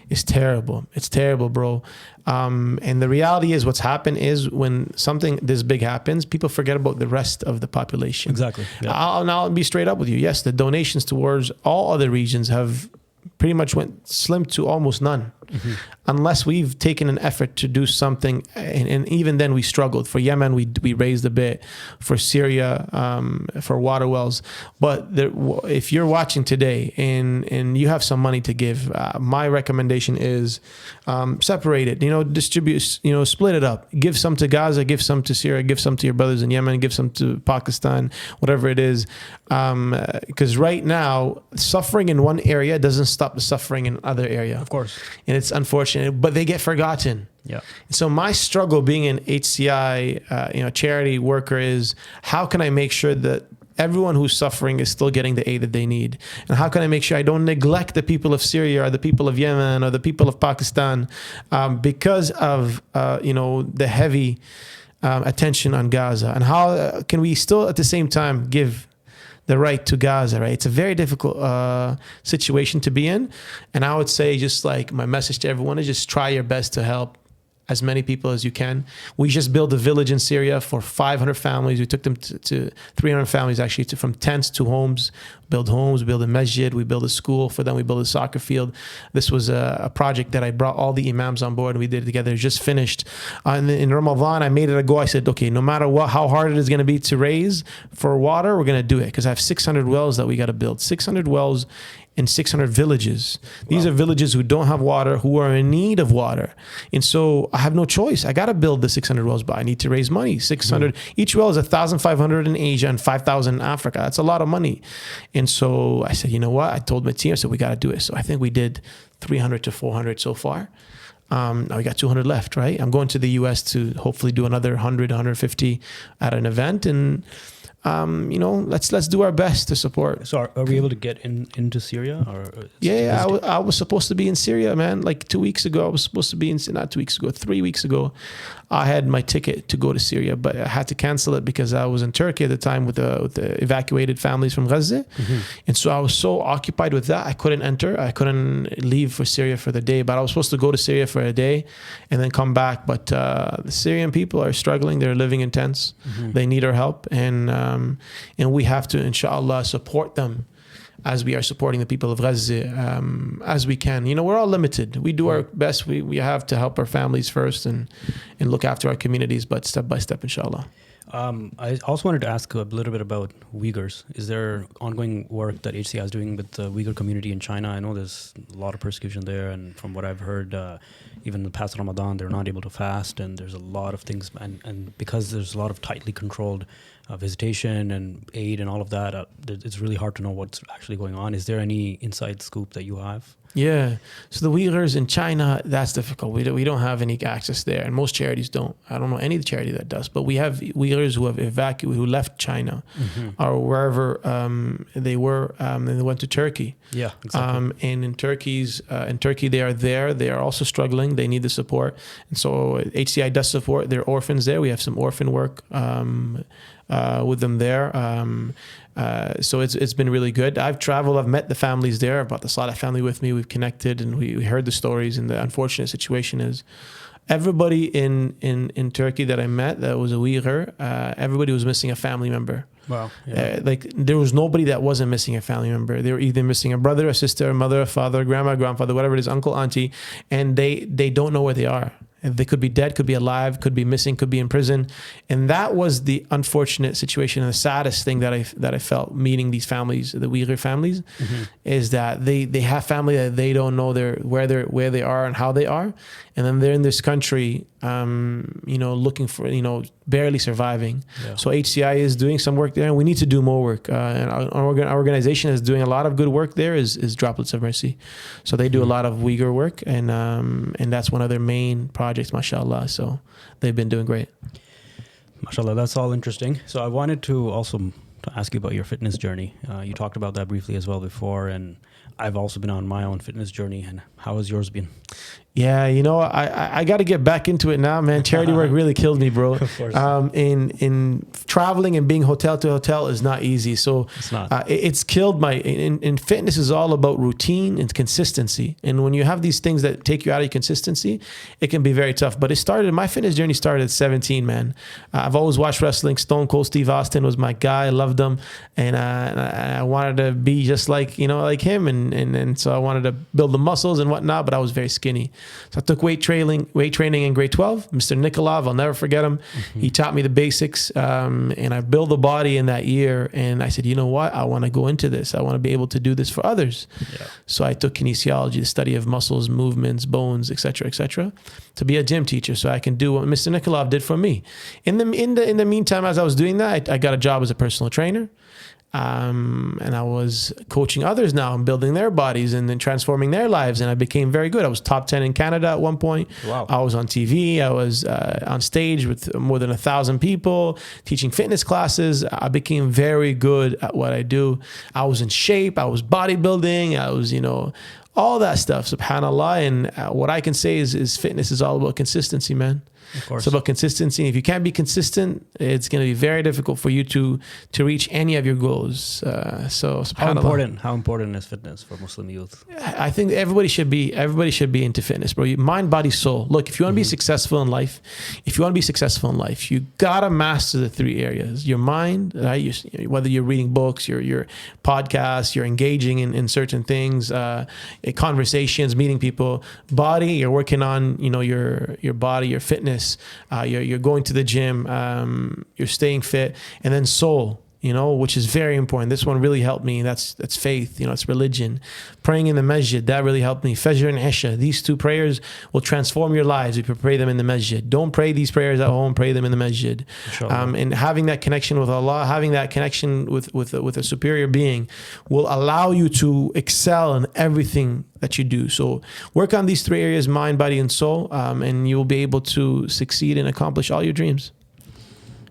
is terrible. It's terrible, bro. And the reality is what's happened is when something this big happens, people forget about the rest of the population. Exactly. Yeah. I'll be straight up with you. Yes, the donations towards all other regions have pretty much went slim to almost none. unless we've taken an effort to do something. And even then we struggled. For Yemen, we raised a bit. For Syria, for water wells. But if you're watching today and you have some money to give, my recommendation is separate it, distribute, split it up. Give some to Gaza, give some to Syria, give some to your brothers in Yemen, give some to Pakistan, whatever it is. Because right now, suffering in one area doesn't stop the suffering in other area. Of course. And it's unfortunate, but they get forgotten. Yeah. So my struggle being an HCI, charity worker is how can I make sure that everyone who's suffering is still getting the aid that they need? And how can I make sure I don't neglect the people of Syria or the people of Yemen or the people of Pakistan because of, the heavy attention on Gaza? And how can we still at the same time give the right to Gaza, right? It's a very difficult situation to be in. And I would say just like my message to everyone is just try your best to help as many people as you can. We just built a village in Syria for 500 families. We took them to 300 families actually, from tents to homes, build a masjid, we built a school for them, we built a soccer field. This was a project that I brought all the imams on board and we did it together. It's just finished. And in Ramadan, I made it a goal. I said, okay, no matter how hard it is going to be to raise for water, we're going to do it. Because I have 600 wells that we got to build. 600 wells in 600 villages. These are villages who don't have water, who are in need of water. And so I have no choice. I got to build the 600 wells, but I need to raise money. 600. Each well is 1,500 in Asia and 5,000 in Africa. That's a lot of money. And so I said, you know what? I told my team, I said, we got to do it. So I think we did 300 to 400 so far. Now we got 200 left, right? I'm going to the US to hopefully do another 100, 150 at an event. And let's do our best to support. So are we able to get into Syria? Or I was supposed to be in Syria, man. Like 2 weeks ago, I was supposed to be in, not 2 weeks ago, 3 weeks ago, I had my ticket to go to Syria, but I had to cancel it because I was in Turkey at the time with the evacuated families from Gaza. And so I was so occupied with that, I couldn't enter. I couldn't leave for Syria for the day, but I was supposed to go to Syria for a day and then come back. But the Syrian people are struggling. They're living in tents. They need our help. And we have to, inshallah, support them as we are supporting the people of Gaza as we can. We're all limited. We do our best. We have to help our families first and look after our communities, but step by step, inshallah. I also wanted to ask a little bit about Uyghurs. Is there ongoing work that HCI is doing with the Uyghur community in China? I know there's a lot of persecution there, and from what I've heard, even the past Ramadan, they're not able to fast, and there's a lot of things, and because there's a lot of tightly controlled visitation and aid and all of that, it's really hard to know what's actually going on. Is there any inside scoop that you have? Yeah. So the Uyghurs in China, that's difficult. We don't have any access there, and most charities don't. I don't know any charity that does, but we have Uyghurs who have evacuated, who left China or wherever they were, and they went to Turkey. Yeah, exactly. And in Turkey, they are there. They are also struggling. They need the support, and so HCI does support their orphans there. We have some orphan work with them there. So it's been really good. I've traveled, I've met the families there. I brought the Saleh family with me. We've connected and we heard the stories. And the unfortunate situation is everybody in Turkey that I met that was a Uyghur, everybody was missing a family member. Wow. Yeah. There was nobody that wasn't missing a family member. They were either missing a brother, a sister, a mother, a father, grandma, grandfather, whatever it is, uncle, auntie, and they don't know where they are. They could be dead, could be alive, could be missing, could be in prison. And that was the unfortunate situation and the saddest thing that I felt meeting these families, the Uyghur families, is that they have family that they don't know where they are and how they are. And then they're in this country, looking for, barely surviving. Yeah. So HCI is doing some work there, and we need to do more work. And our organization is doing a lot of good work there, is Droplets of Mercy. So they do a lot of Uyghur work, and that's one of their main projects, mashallah. So they've been doing great. Mashallah, that's all interesting. So I wanted to also to ask you about your fitness journey. You talked about that briefly as well before, and I've also been on my own fitness journey. And how has yours been? Yeah, I got to get back into it now, man. Charity work really killed me, bro. Of course. In traveling and being hotel to hotel is not easy. So it's not. It's killed my. In fitness is all about routine and consistency. And when you have these things that take you out of your consistency, it can be very tough. But my fitness journey started at 17, man. I've always watched wrestling. Stone Cold Steve Austin was my guy. I loved him, and I wanted to be just like him. And and so I wanted to build the muscles and whatnot, but I was very skinny. So I took weight training in grade 12. Mr. Nikolov, I'll never forget him. He taught me the basics, and I built the body in that year. And I said, you know what? I want to go into this. I want to be able to do this for others. Yeah. So I took kinesiology, the study of muscles, movements, bones, etc., to be a gym teacher, so I can do what Mr. Nikolov did for me. In the meantime, as I was doing that, I got a job as a personal trainer. And I was coaching others now and building their bodies and then transforming their lives. And I became very good. I was top 10 in Canada at one point. Wow. I was on TV. I was on stage with more than 1,000 people teaching fitness classes. I became very good at what I do. I was in shape. I was bodybuilding. I was, all that stuff, subhanAllah. And what I can say is fitness is all about consistency, man. Of course. It's about consistency. If you can't be consistent, it's going to be very difficult for you to reach any of your goals. So subhanAllah. How important is fitness for Muslim youth? I think everybody should be into fitness, bro. Mind, body, soul. Look, if you want to be successful in life, you gotta master the three areas. Your mind, right? Whether you're reading books, your podcasts, you're engaging in certain things, conversations, meeting people. Body, you're working on your body, your fitness. You're going to the gym, you're staying fit, and then soul, which is very important. This one really helped me. That's faith, it's religion. Praying in the masjid, that really helped me. Fajr and Isha, these two prayers will transform your lives if you pray them in the masjid. Don't pray these prayers at home, pray them in the masjid. And having that connection with Allah, having that connection with a superior being will allow you to excel in everything that you do. So work on these three areas, mind, body, and soul, and you will be able to succeed and accomplish all your dreams.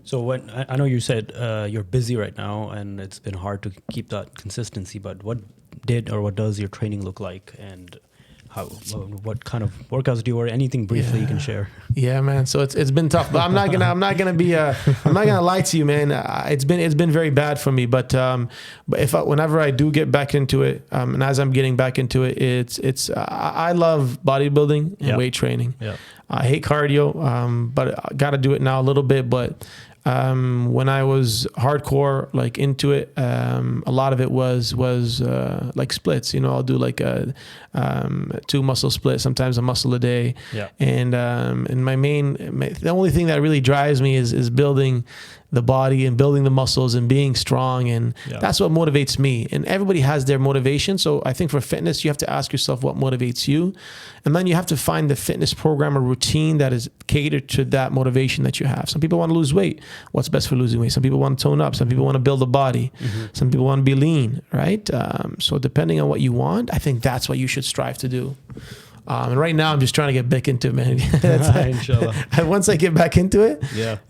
So when I know you said you're busy right now and it's been hard to keep that consistency, but what does your training look like, and what kind of workouts do you, or anything briefly you can share? Yeah, man. So it's been tough, but I'm not gonna lie to you, man. It's been very bad for me, but whenever I do get back into it, and as I'm getting back into it, I love bodybuilding and weight training. Yeah. I hate cardio, but I got to do it now a little bit, but when I was hardcore, like into it, a lot of it was like splits. I'll do like a 2 muscle split, sometimes a muscle a day. Yeah. And the only thing that really drives me is building the body and building the muscles and being strong, and that's what motivates me. And everybody has their motivation. So I think for fitness, you have to ask yourself what motivates you, and then you have to find the fitness program or routine that is catered to that motivation that you have. Some people want to lose weight. What's best for losing weight? Some people want to tone up. Some people want to build a body. Some people want to be lean, right? So depending on what you want, I think that's what you should strive to do. And right now I'm just trying to get back into it, man. Inshallah. Once I get back into it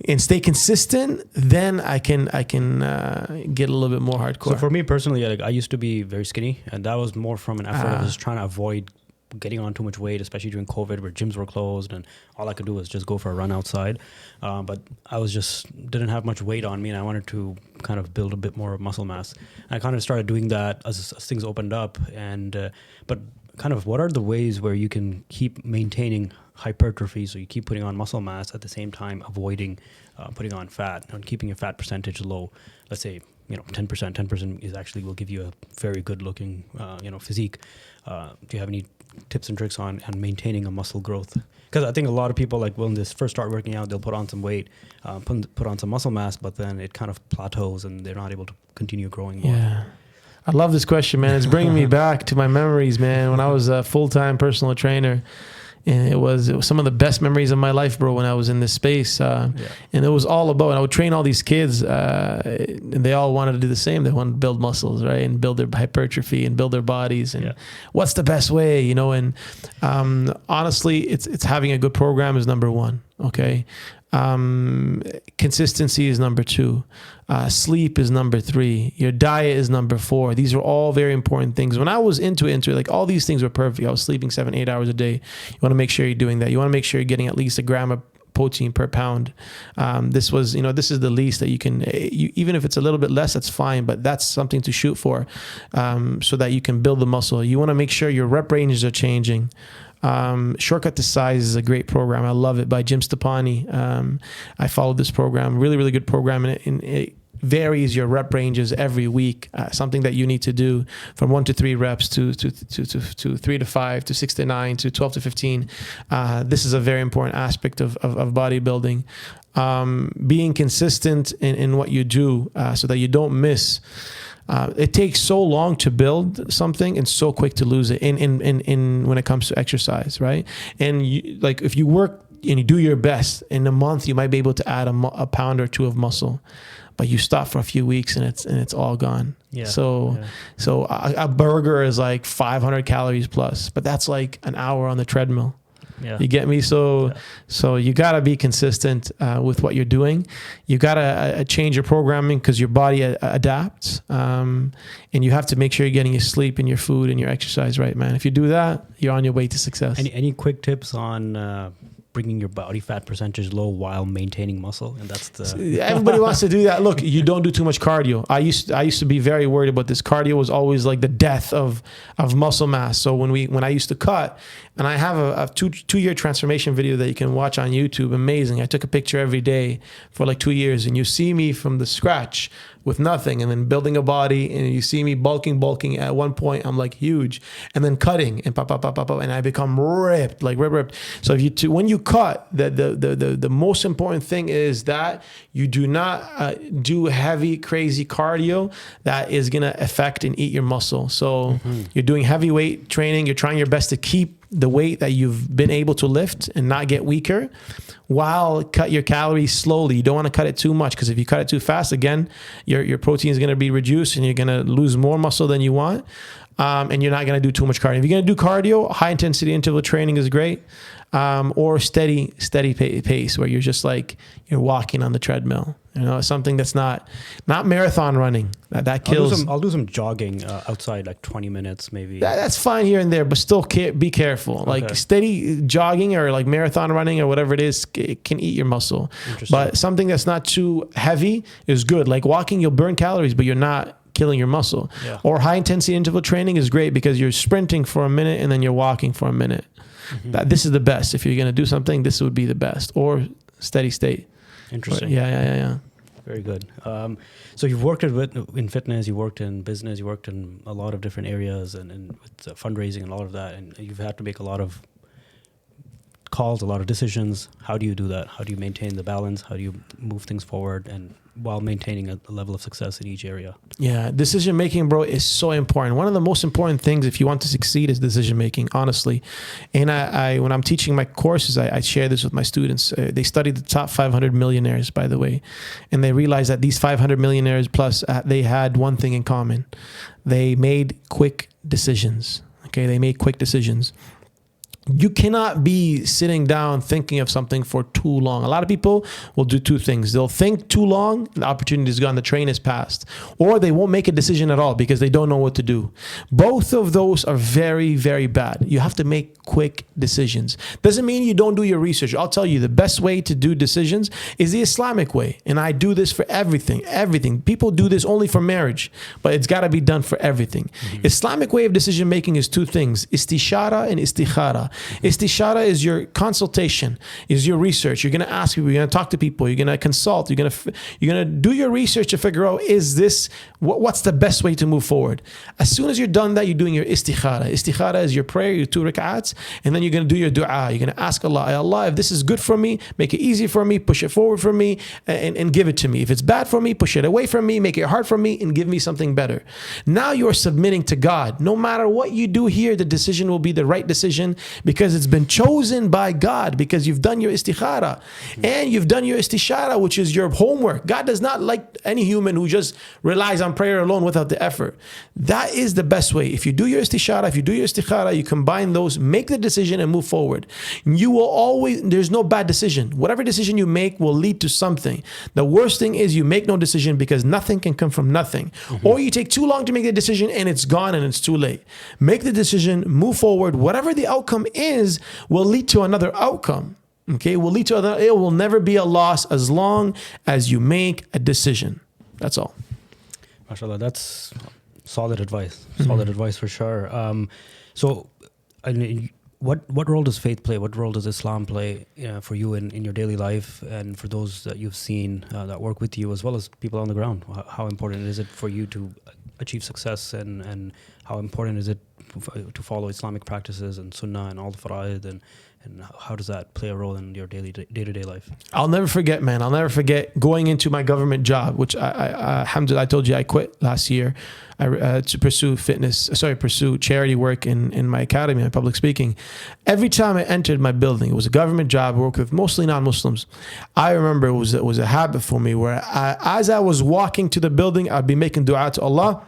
and stay consistent, then I can get a little bit more hardcore. So for me personally, I used to be very skinny, and that was more from an effort of just trying to avoid getting on too much weight, especially during COVID where gyms were closed and all I could do was just go for a run outside. But I didn't have much weight on me, and I wanted to kind of build a bit more muscle mass. And I kind of started doing that as things opened up. And but kind of what are the ways where you can keep maintaining hypertrophy, so you keep putting on muscle mass at the same time avoiding putting on fat and keeping your fat percentage low? Let's say 10% is actually will give you a very good looking physique. Do you have any tips and tricks on maintaining a muscle growth? Because I think a lot of people, like when they first start working out, they'll put on some weight, put on some muscle mass, but then it kind of plateaus and they're not able to continue growing more. Yeah. I love this question, man. It's bringing me back to my memories, man, when I was a full-time personal trainer. And it was some of the best memories of my life, bro, when I was in this space. And it was all about, and I would train all these kids, and they all wanted to do the same. They wanted to build muscles, right? And build their hypertrophy and build their bodies. And what's the best way, And honestly, it's having a good program is number one, okay? Consistency is number 2. Sleep is number 3. Your diet is number 4. These are all very important things. When I was into it, like all these things were perfect. I was sleeping 7-8 hours a day. You want to make sure you're doing that. You want to make sure you're getting at least 1 gram of protein per pound. This is the least that you can, even if it's a little bit less, that's fine, but that's something to shoot for, so that you can build the muscle. You want to make sure your rep ranges are changing. Shortcut to Size is a great program. I love it, by Jim Stepani. I followed this program, really, really good program, and it varies your rep ranges every week. Something that you need to do from 1 to 3 reps to 3 to 5 to 6 to 9 to 12 to 15. This is a very important aspect of bodybuilding. Being consistent in what you do so that you don't miss. It takes so long to build something and so quick to lose it in when it comes to exercise, right? And like if you work and you do your best, in a month you might be able to add a pound or 2 of muscle, but you stop for a few weeks and it's all gone. Yeah. So a burger is like 500 calories plus, but that's like an hour on the treadmill. Yeah. You get me? So you got to be consistent with what you're doing. You got to change your programming because your body adapts. And you have to make sure you're getting your sleep and your food and your exercise right, man. If you do that, you're on your way to success. Any quick tips on bringing your body fat percentage low while maintaining muscle? And that's the everybody wants to do that. Look, you don't do too much cardio. I used to be very worried about this. Cardio was always like the death of muscle mass. So when I used to cut, and I have a two-year transformation video that you can watch on YouTube. Amazing. I took a picture every day for like 2 years, and you see me from the scratch with nothing, and then building a body, and you see me bulking. At one point, I'm like huge, and then cutting, and pop, and I become ripped, like ripped. So when you cut, the most important thing is that you do not do heavy, crazy cardio that is gonna affect and eat your muscle. So you're doing heavy weight training. You're trying your best to keep the weight that you've been able to lift and not get weaker, while cut your calories slowly. You don't want to cut it too much, because if you cut it too fast, again, your protein is going to be reduced and you're going to lose more muscle than you want. And you're not going to do too much cardio. If you're going to do cardio, high intensity interval training is great. Or steady pace where you're just like, you're walking on the treadmill. You know, something that's not marathon running. That kills. I'll do some jogging outside, like 20 minutes maybe. That's fine here and there, but still be careful. Okay. Like steady jogging or like marathon running or whatever it is, it can eat your muscle. But something that's not too heavy is good. Like walking, you'll burn calories, but you're not killing your muscle. Yeah. Or high intensity interval training is great because you're sprinting for a minute and then you're walking for a minute. This is the best. If you're going to do something, this would be the best. Or steady state. Interesting. Yeah. Very good. So you've worked in fitness, you worked in business, you worked in a lot of different areas and with fundraising and all of that. And you've had to make a lot of calls, a lot of decisions. How do you do that? How do you maintain the balance? How do you move things forward and while maintaining a level of success in each area? Yeah, decision making, bro, is so important. One of the most important things if you want to succeed is decision making, honestly. And I when I'm teaching my courses, I share this with my students. They studied the top 500 millionaires, by the way, and they realized that these 500 millionaires plus, they had one thing in common. They made quick decisions. Okay, they made quick decisions. You cannot be sitting down thinking of something for too long. A lot of people will do two things. They'll think too long, the opportunity is gone, the train is passed. Or they won't make a decision at all because they don't know what to do. Both of those are very, very bad. You have to make quick decisions. Doesn't mean you don't do your research. I'll tell you, the best way to do decisions is the Islamic way. And I do this for everything. People do this only for marriage, but it's got to be done for everything. Islamic way of decision making is two things, istishara and istikhara. Istishara is your consultation, is your research. You're going to ask people, you're going to talk to people, you're going to consult, you're going to do your research to figure out, is this, what's the best way to move forward? As soon as you're done that, you're doing your istikhara. Istikhara is your prayer, your 2 rak'ats, and then you're going to do your dua. You're going to ask Allah, Allah, if this is good for me, make it easy for me, push it forward for me, and give it to me. If it's bad for me, push it away from me, make it hard for me, and give me something better. Now you're submitting to God. No matter what you do here, the decision will be the right decision, because it's been chosen by God, because you've done your istikhara and you've done your istishara, which is your homework. God does not like any human who just relies on prayer alone without the effort. That is the best way. If you do your istishara, if you do your istikhara, you combine those, make the decision and move forward. You will always, there's no bad decision. Whatever decision you make will lead to something. The worst thing is you make no decision, because nothing can come from nothing. Or you take too long to make the decision and it's gone and it's too late. Make the decision, move forward. Whatever the outcome is will lead to another outcome. Okay, will lead to another. It will never be a loss as long as you make a decision. That's all. MashaAllah, that's solid advice. Solid advice for sure. So what role does faith play? What role does Islam play for you in your daily life, and for those that you've seen that work with you, as well as people on the ground? How important is it for you to achieve success, and how important is it to follow Islamic practices and Sunnah and all the fara'id, and how does that play a role in your day-to-day life? I'll never forget, man. I'll never forget going into my government job, which alhamdulillah, I told you I quit last year to pursue charity work in my academy, in public speaking. Every time I entered my building, it was a government job, I worked with mostly non-Muslims. I remember it was a habit for me where as I was walking to the building, I'd be making dua to Allah.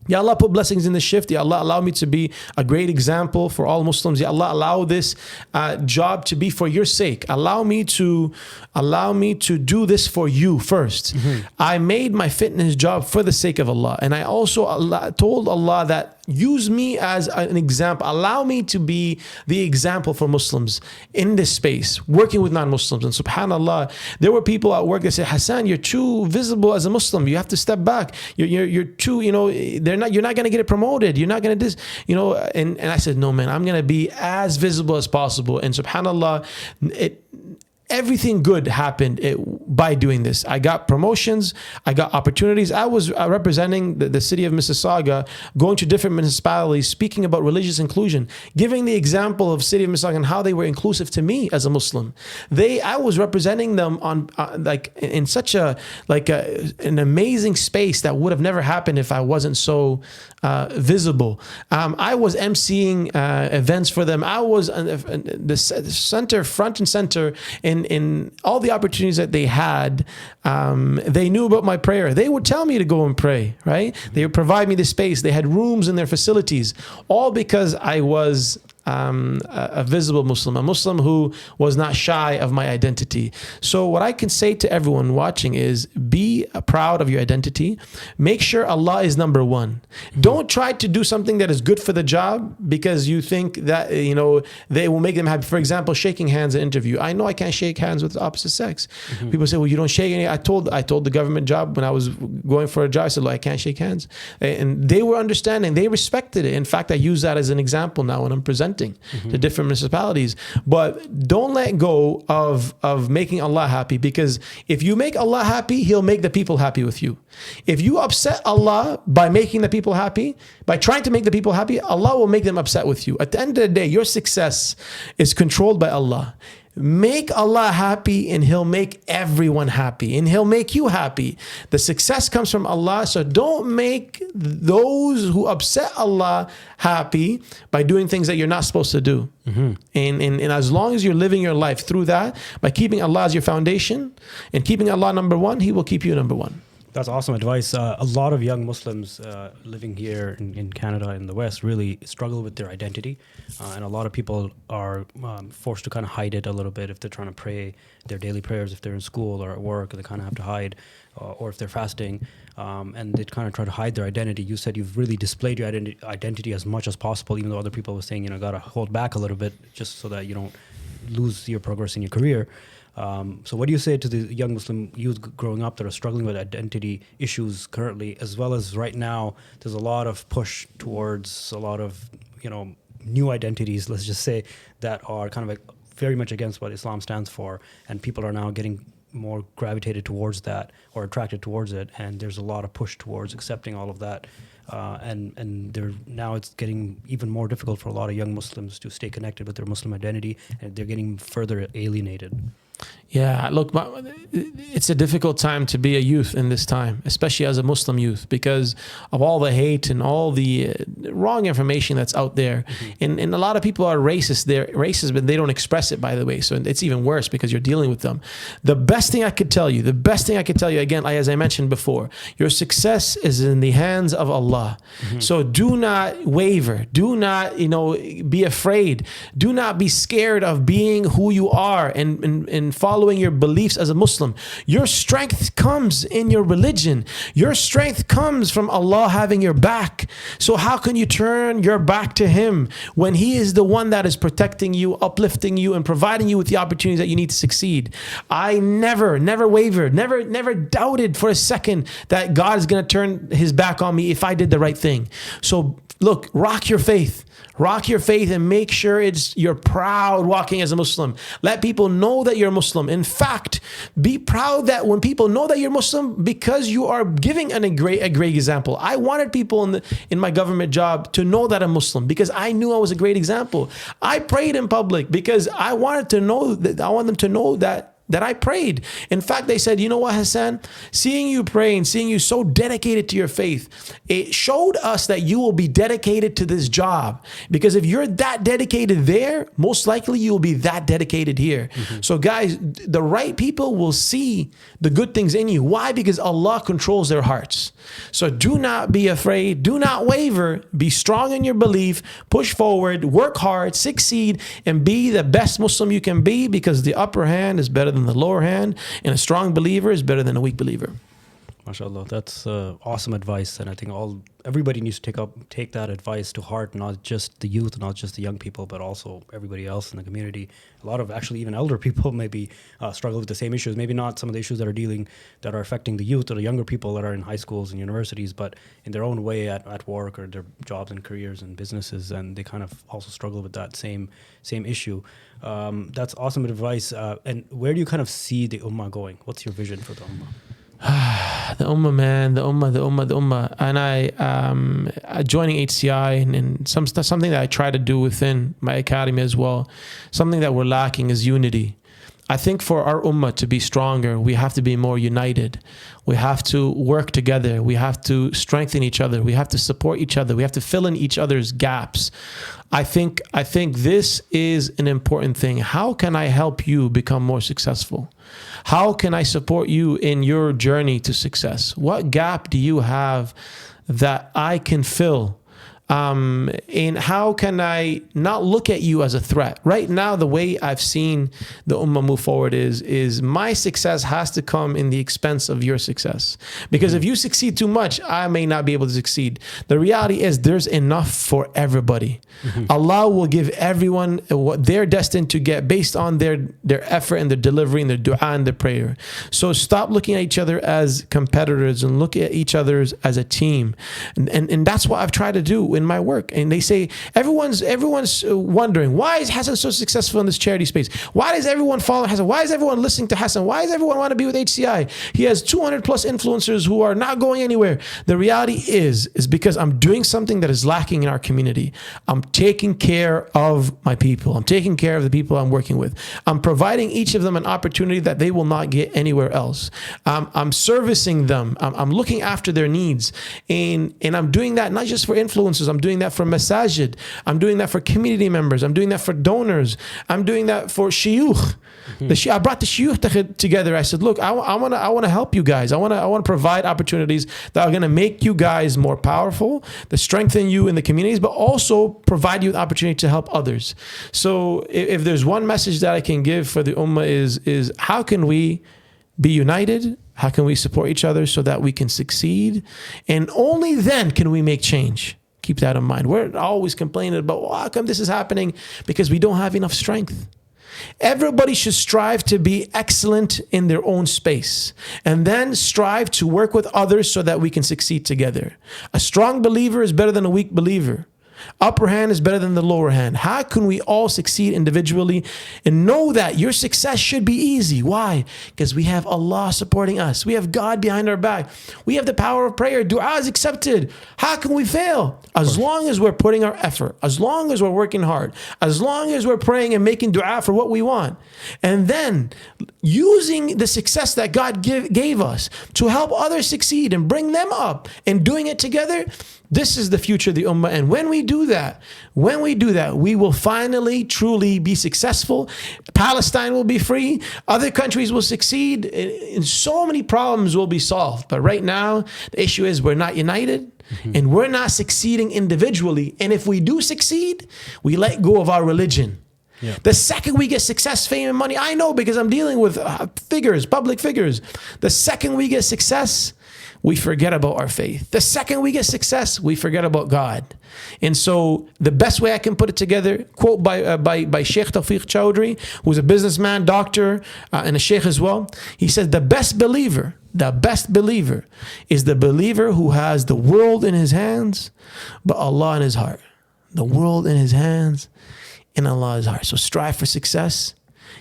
Ya Allah, put blessings in this shift. Ya Allah, allow me to be a great example for all Muslims. Ya Allah, allow this job to be for your sake. Allow me to do this for you first. I made my fitness job for the sake of Allah. And I also told Allah that use me as an example. Allow me to be the example for Muslims in this space, working with non-Muslims. And subhanAllah, there were people at work that said, Hassan, you're too visible as a Muslim. You have to step back. You're too, you're not going to get it promoted. You're not going to and I said, no, man, I'm going to be as visible as possible. And subhanAllah, everything good happened by doing this. I got promotions. I got opportunities. I was representing the city of Mississauga, going to different municipalities, speaking about religious inclusion, giving the example of city of Mississauga and how they were inclusive to me as a Muslim. I was representing them on in such an amazing space that would have never happened if I wasn't so visible. I was emceeing events for them. I was the center, front and center in all the opportunities that they had. They knew about my prayer. They would tell me to go and pray, right? They would provide me the space. They had rooms in their facilities, all because I was a visible Muslim, a Muslim who was not shy of my identity. So what I can say to everyone watching is be proud of your identity. Make sure Allah is number one. Don't try to do something that is good for the job because you think that, they will make them happy. For example, shaking hands in an interview. I know I can't shake hands with the opposite sex. People say, well, you don't shake any. I told the government job when I was going for a job, I said, look, I can't shake hands. And they were understanding. They respected it. In fact, I use that as an example now when I'm presenting to different municipalities. But don't let go of making Allah happy, because if you make Allah happy, He'll make the people happy with you. If you upset Allah by making the people happy, by trying to make the people happy, Allah will make them upset with you. At the end of the day, your success is controlled by Allah. Make Allah happy and He'll make everyone happy, and He'll make you happy. The success comes from Allah, so don't make those who upset Allah happy by doing things that you're not supposed to do. And as long as you're living your life through that, by keeping Allah as your foundation and keeping Allah number one, He will keep you number one. That's awesome advice. A lot of young Muslims living here in Canada, in the West, really struggle with their identity. And a lot of people are forced to kind of hide it a little bit if they're trying to pray their daily prayers. If they're in school or at work, they kind of have to hide. Or if they're fasting, and they kind of try to hide their identity. You said you've really displayed your identity as much as possible, even though other people were saying, got to hold back a little bit just so that you don't lose your progress in your career. So what do you say to the young Muslim youth growing up that are struggling with identity issues currently, as well as right now there's a lot of push towards a lot of, new identities, let's just say, that are kind of like very much against what Islam stands for, and people are now getting more gravitated towards that or attracted towards it, and there's a lot of push towards accepting all of that. And now it's getting even more difficult for a lot of young Muslims to stay connected with their Muslim identity, and they're getting further alienated. Yeah, look, it's a difficult time to be a youth in this time, especially as a Muslim youth, because of all the hate and all the wrong information that's out there. And a lot of people are racist. They're racist, but they don't express it, by the way. So it's even worse because you're dealing with them. The best thing I could tell you, again, as I mentioned before, your success is in the hands of Allah. So do not waver. Do not, be afraid. Do not be scared of being who you are and following your beliefs as a Muslim. Your strength comes in your religion. Your strength comes from Allah having your back. So how can you turn your back to Him when He is the one that is protecting you, uplifting you, and providing you with the opportunities that you need to succeed? I never wavered, never doubted for a second that God is going to turn His back on me if I did the right thing. So look, rock your faith. Rock your faith and make sure you're proud walking as a Muslim. Let people know that you're Muslim. In fact, be proud that when people know that you're Muslim, because you are giving a great example. I wanted people in my government job to know that I'm Muslim because I knew I was a great example. I prayed in public because I wanted to know that I want them to know that I prayed. In fact, they said, you know what, Hassan, seeing you pray and seeing you so dedicated to your faith, it showed us that you will be dedicated to this job. Because if you're that dedicated there, most likely you will be that dedicated here. Mm-hmm. So guys, the right people will see the good things in you. Why? Because Allah controls their hearts. So do not be afraid. Do not waver. Be strong in your belief. Push forward. Work hard. Succeed. And be the best Muslim you can be, because the upper hand is better than the lower hand, and a strong believer is better than a weak believer. MashaAllah, that's awesome advice, and I think everybody needs to take that advice to heart, not just the youth, not just the young people, but also everybody else in the community. A lot of actually even elder people maybe struggle with the same issues, maybe not some of the issues that are affecting the youth or the younger people that are in high schools and universities, but in their own way at work or their jobs and careers and businesses, and they kind of also struggle with that same issue. That's awesome advice. And where do you kind of see the Ummah going? What's your vision for the Ummah? The Ummah, man, the Ummah. And I joining HCI and something that I try to do within my academy as well, something that we're lacking is unity. I think for our Ummah to be stronger, we have to be more united. We have to work together. We have to strengthen each other. We have to support each other. We have to fill in each other's gaps. I think this is an important thing. How can I help you become more successful? How can I support you in your journey to success? What gap do you have that I can fill? And how can I not look at you as a threat? Right now, the way I've seen the Ummah move forward is my success has to come in the expense of your success. Because if you succeed too much, I may not be able to succeed. The reality is there's enough for everybody. Mm-hmm. Allah will give everyone what they're destined to get based on their effort and their delivery and their dua and their prayer. So stop looking at each other as competitors and look at each other as a team. And that's what I've tried to do in my work. And they say everyone's wondering, why is Hassan so successful in this charity space? Why does everyone follow Hassan? Why is everyone listening to Hassan? Why does everyone want to be with HCI? He has 200 plus influencers who are not going anywhere. The reality is because I'm doing something that is lacking in our community. I'm taking care of my people. I'm taking care of the people I'm working with. I'm providing each of them an opportunity that they will not get anywhere else. I'm servicing them. I'm looking after their needs. And I'm doing that not just for influencers. I'm doing that for masajid. I'm doing that for community members. I'm doing that for donors. I'm doing that for shiyukh. I brought the shiyukh together. I said, look, I want to help you guys. I want to provide opportunities that are going to make you guys more powerful, that strengthen you in the communities, but also provide you the opportunity to help others. So if there's one message that I can give for the Ummah is how can we be united? How can we support each other so that we can succeed? And only then can we make change. Keep that in mind. We're always complaining about, well, how come this is happening? Because we don't have enough strength. Everybody should strive to be excellent in their own space and then strive to work with others so that we can succeed together. A strong believer is better than a weak believer. Upper hand is better than the lower hand. How can we all succeed individually and know that your success should be easy? Why? Because we have Allah supporting us. We have God behind our back. We have the power of prayer. Dua is accepted. How can we fail? As long as we're putting our effort, as long as we're working hard, as long as we're praying and making dua for what we want. And then using the success that God gave us to help others succeed and bring them up and doing it together. This is the future of the Ummah. And when we do that, we will finally, truly be successful. Palestine will be free. Other countries will succeed. And so many problems will be solved. But right now, the issue is we're not united and we're not succeeding individually. And if we do succeed, we let go of our religion. Yeah. The second we get success, fame, and money, I know because I'm dealing with figures, public figures. The second we get success, we forget about our faith. The second we get success, we forget about God. And so the best way I can put it together, quote by Sheikh Tawfiq Chowdhury, who's a businessman, doctor, and a sheikh as well. He says the best believer is the believer who has the world in his hands, but Allah in his heart. The world in his hands and Allah in his heart. So strive for success.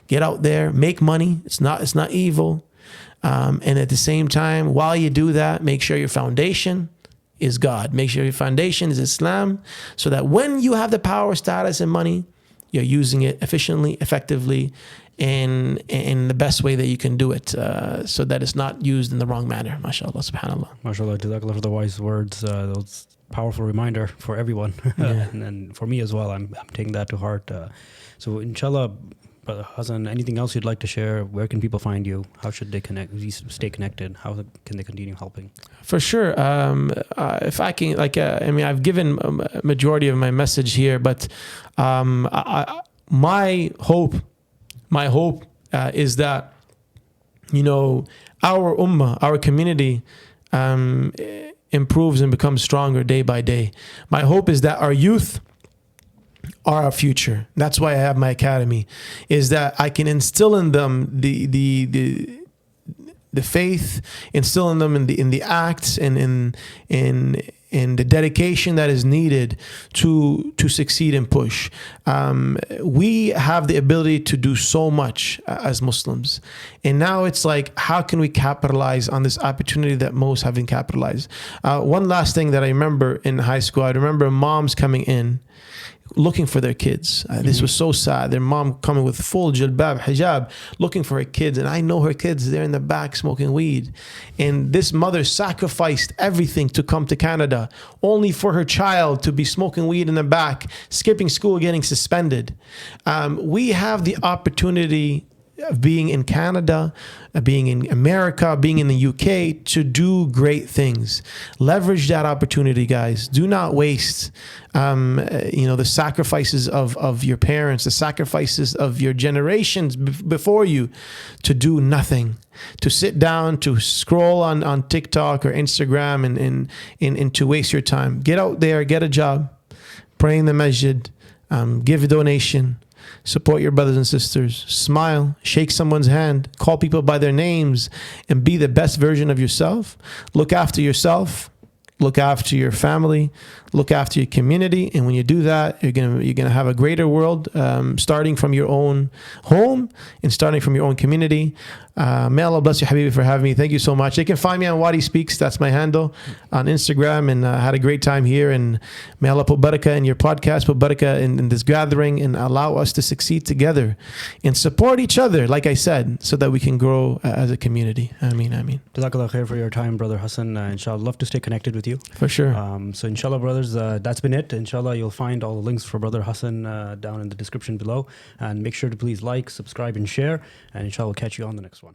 Get out there, make money. It's not evil. And at the same time, while you do that, make sure your foundation is God. Make sure your foundation is Islam, so that when you have the power, status, and money, you're using it efficiently, effectively, and in the best way that you can do it, so that it's not used in the wrong manner. MashaAllah, subhanAllah. MashaAllah, jazakallah for the wise words. Those powerful reminder for everyone. Yeah. and for me as well. I'm taking that to heart. So inshallah, Brother Hassan, anything else you'd like to share? Where can people find you? How should they stay connected? How can they continue helping? For sure. If I can, I've given a majority of my message here, but my hope is that, our ummah, our community, improves and becomes stronger day by day. My hope is that our youth are our future. That's why I have my academy, is that I can instill in them the faith, instill in them in the acts and in the dedication that is needed to succeed and push. We have the ability to do so much as Muslims. And now it's like, how can we capitalize on this opportunity that most haven't capitalized? One last thing that I remember in high school, I remember moms coming in looking for their kids. This was so sad. Their mom coming with full jilbab, hijab, looking for her kids. And I know her kids, they're in the back smoking weed. And this mother sacrificed everything to come to Canada, only for her child to be smoking weed in the back, skipping school, getting suspended. We have the opportunity of being in Canada, being in America, being in the UK, to do great things. Leverage that opportunity, guys. Do not waste the sacrifices of your parents, the sacrifices of your generations before you, to do nothing, to sit down, to scroll on TikTok or Instagram and to waste your time. Get out there, get a job, pray in the masjid, give a donation, support your brothers and sisters, smile, shake someone's hand, call people by their names, and be the best version of yourself. Look after yourself, look after your family, look after your community. And when you do that, you're gonna have a greater world, starting from your own home and starting from your own community. May Allah bless you, Habibi, for having me. Thank you so much. They can find me on WadiSpeaks. That's my handle on Instagram. And I had a great time here. And may Allah put barakah in your podcast, put barakah in this gathering, and allow us to succeed together and support each other, like I said, so that we can grow as a community. Ameen, ameen. Jazakallah khair for your time, Brother Hassan. Inshallah, love to stay connected with you. For sure. So inshallah, brothers, that's been it. Inshallah, you'll find all the links for Brother Hassan down in the description below. And make sure to please like, subscribe, and share. And inshallah, we'll catch you on the next one.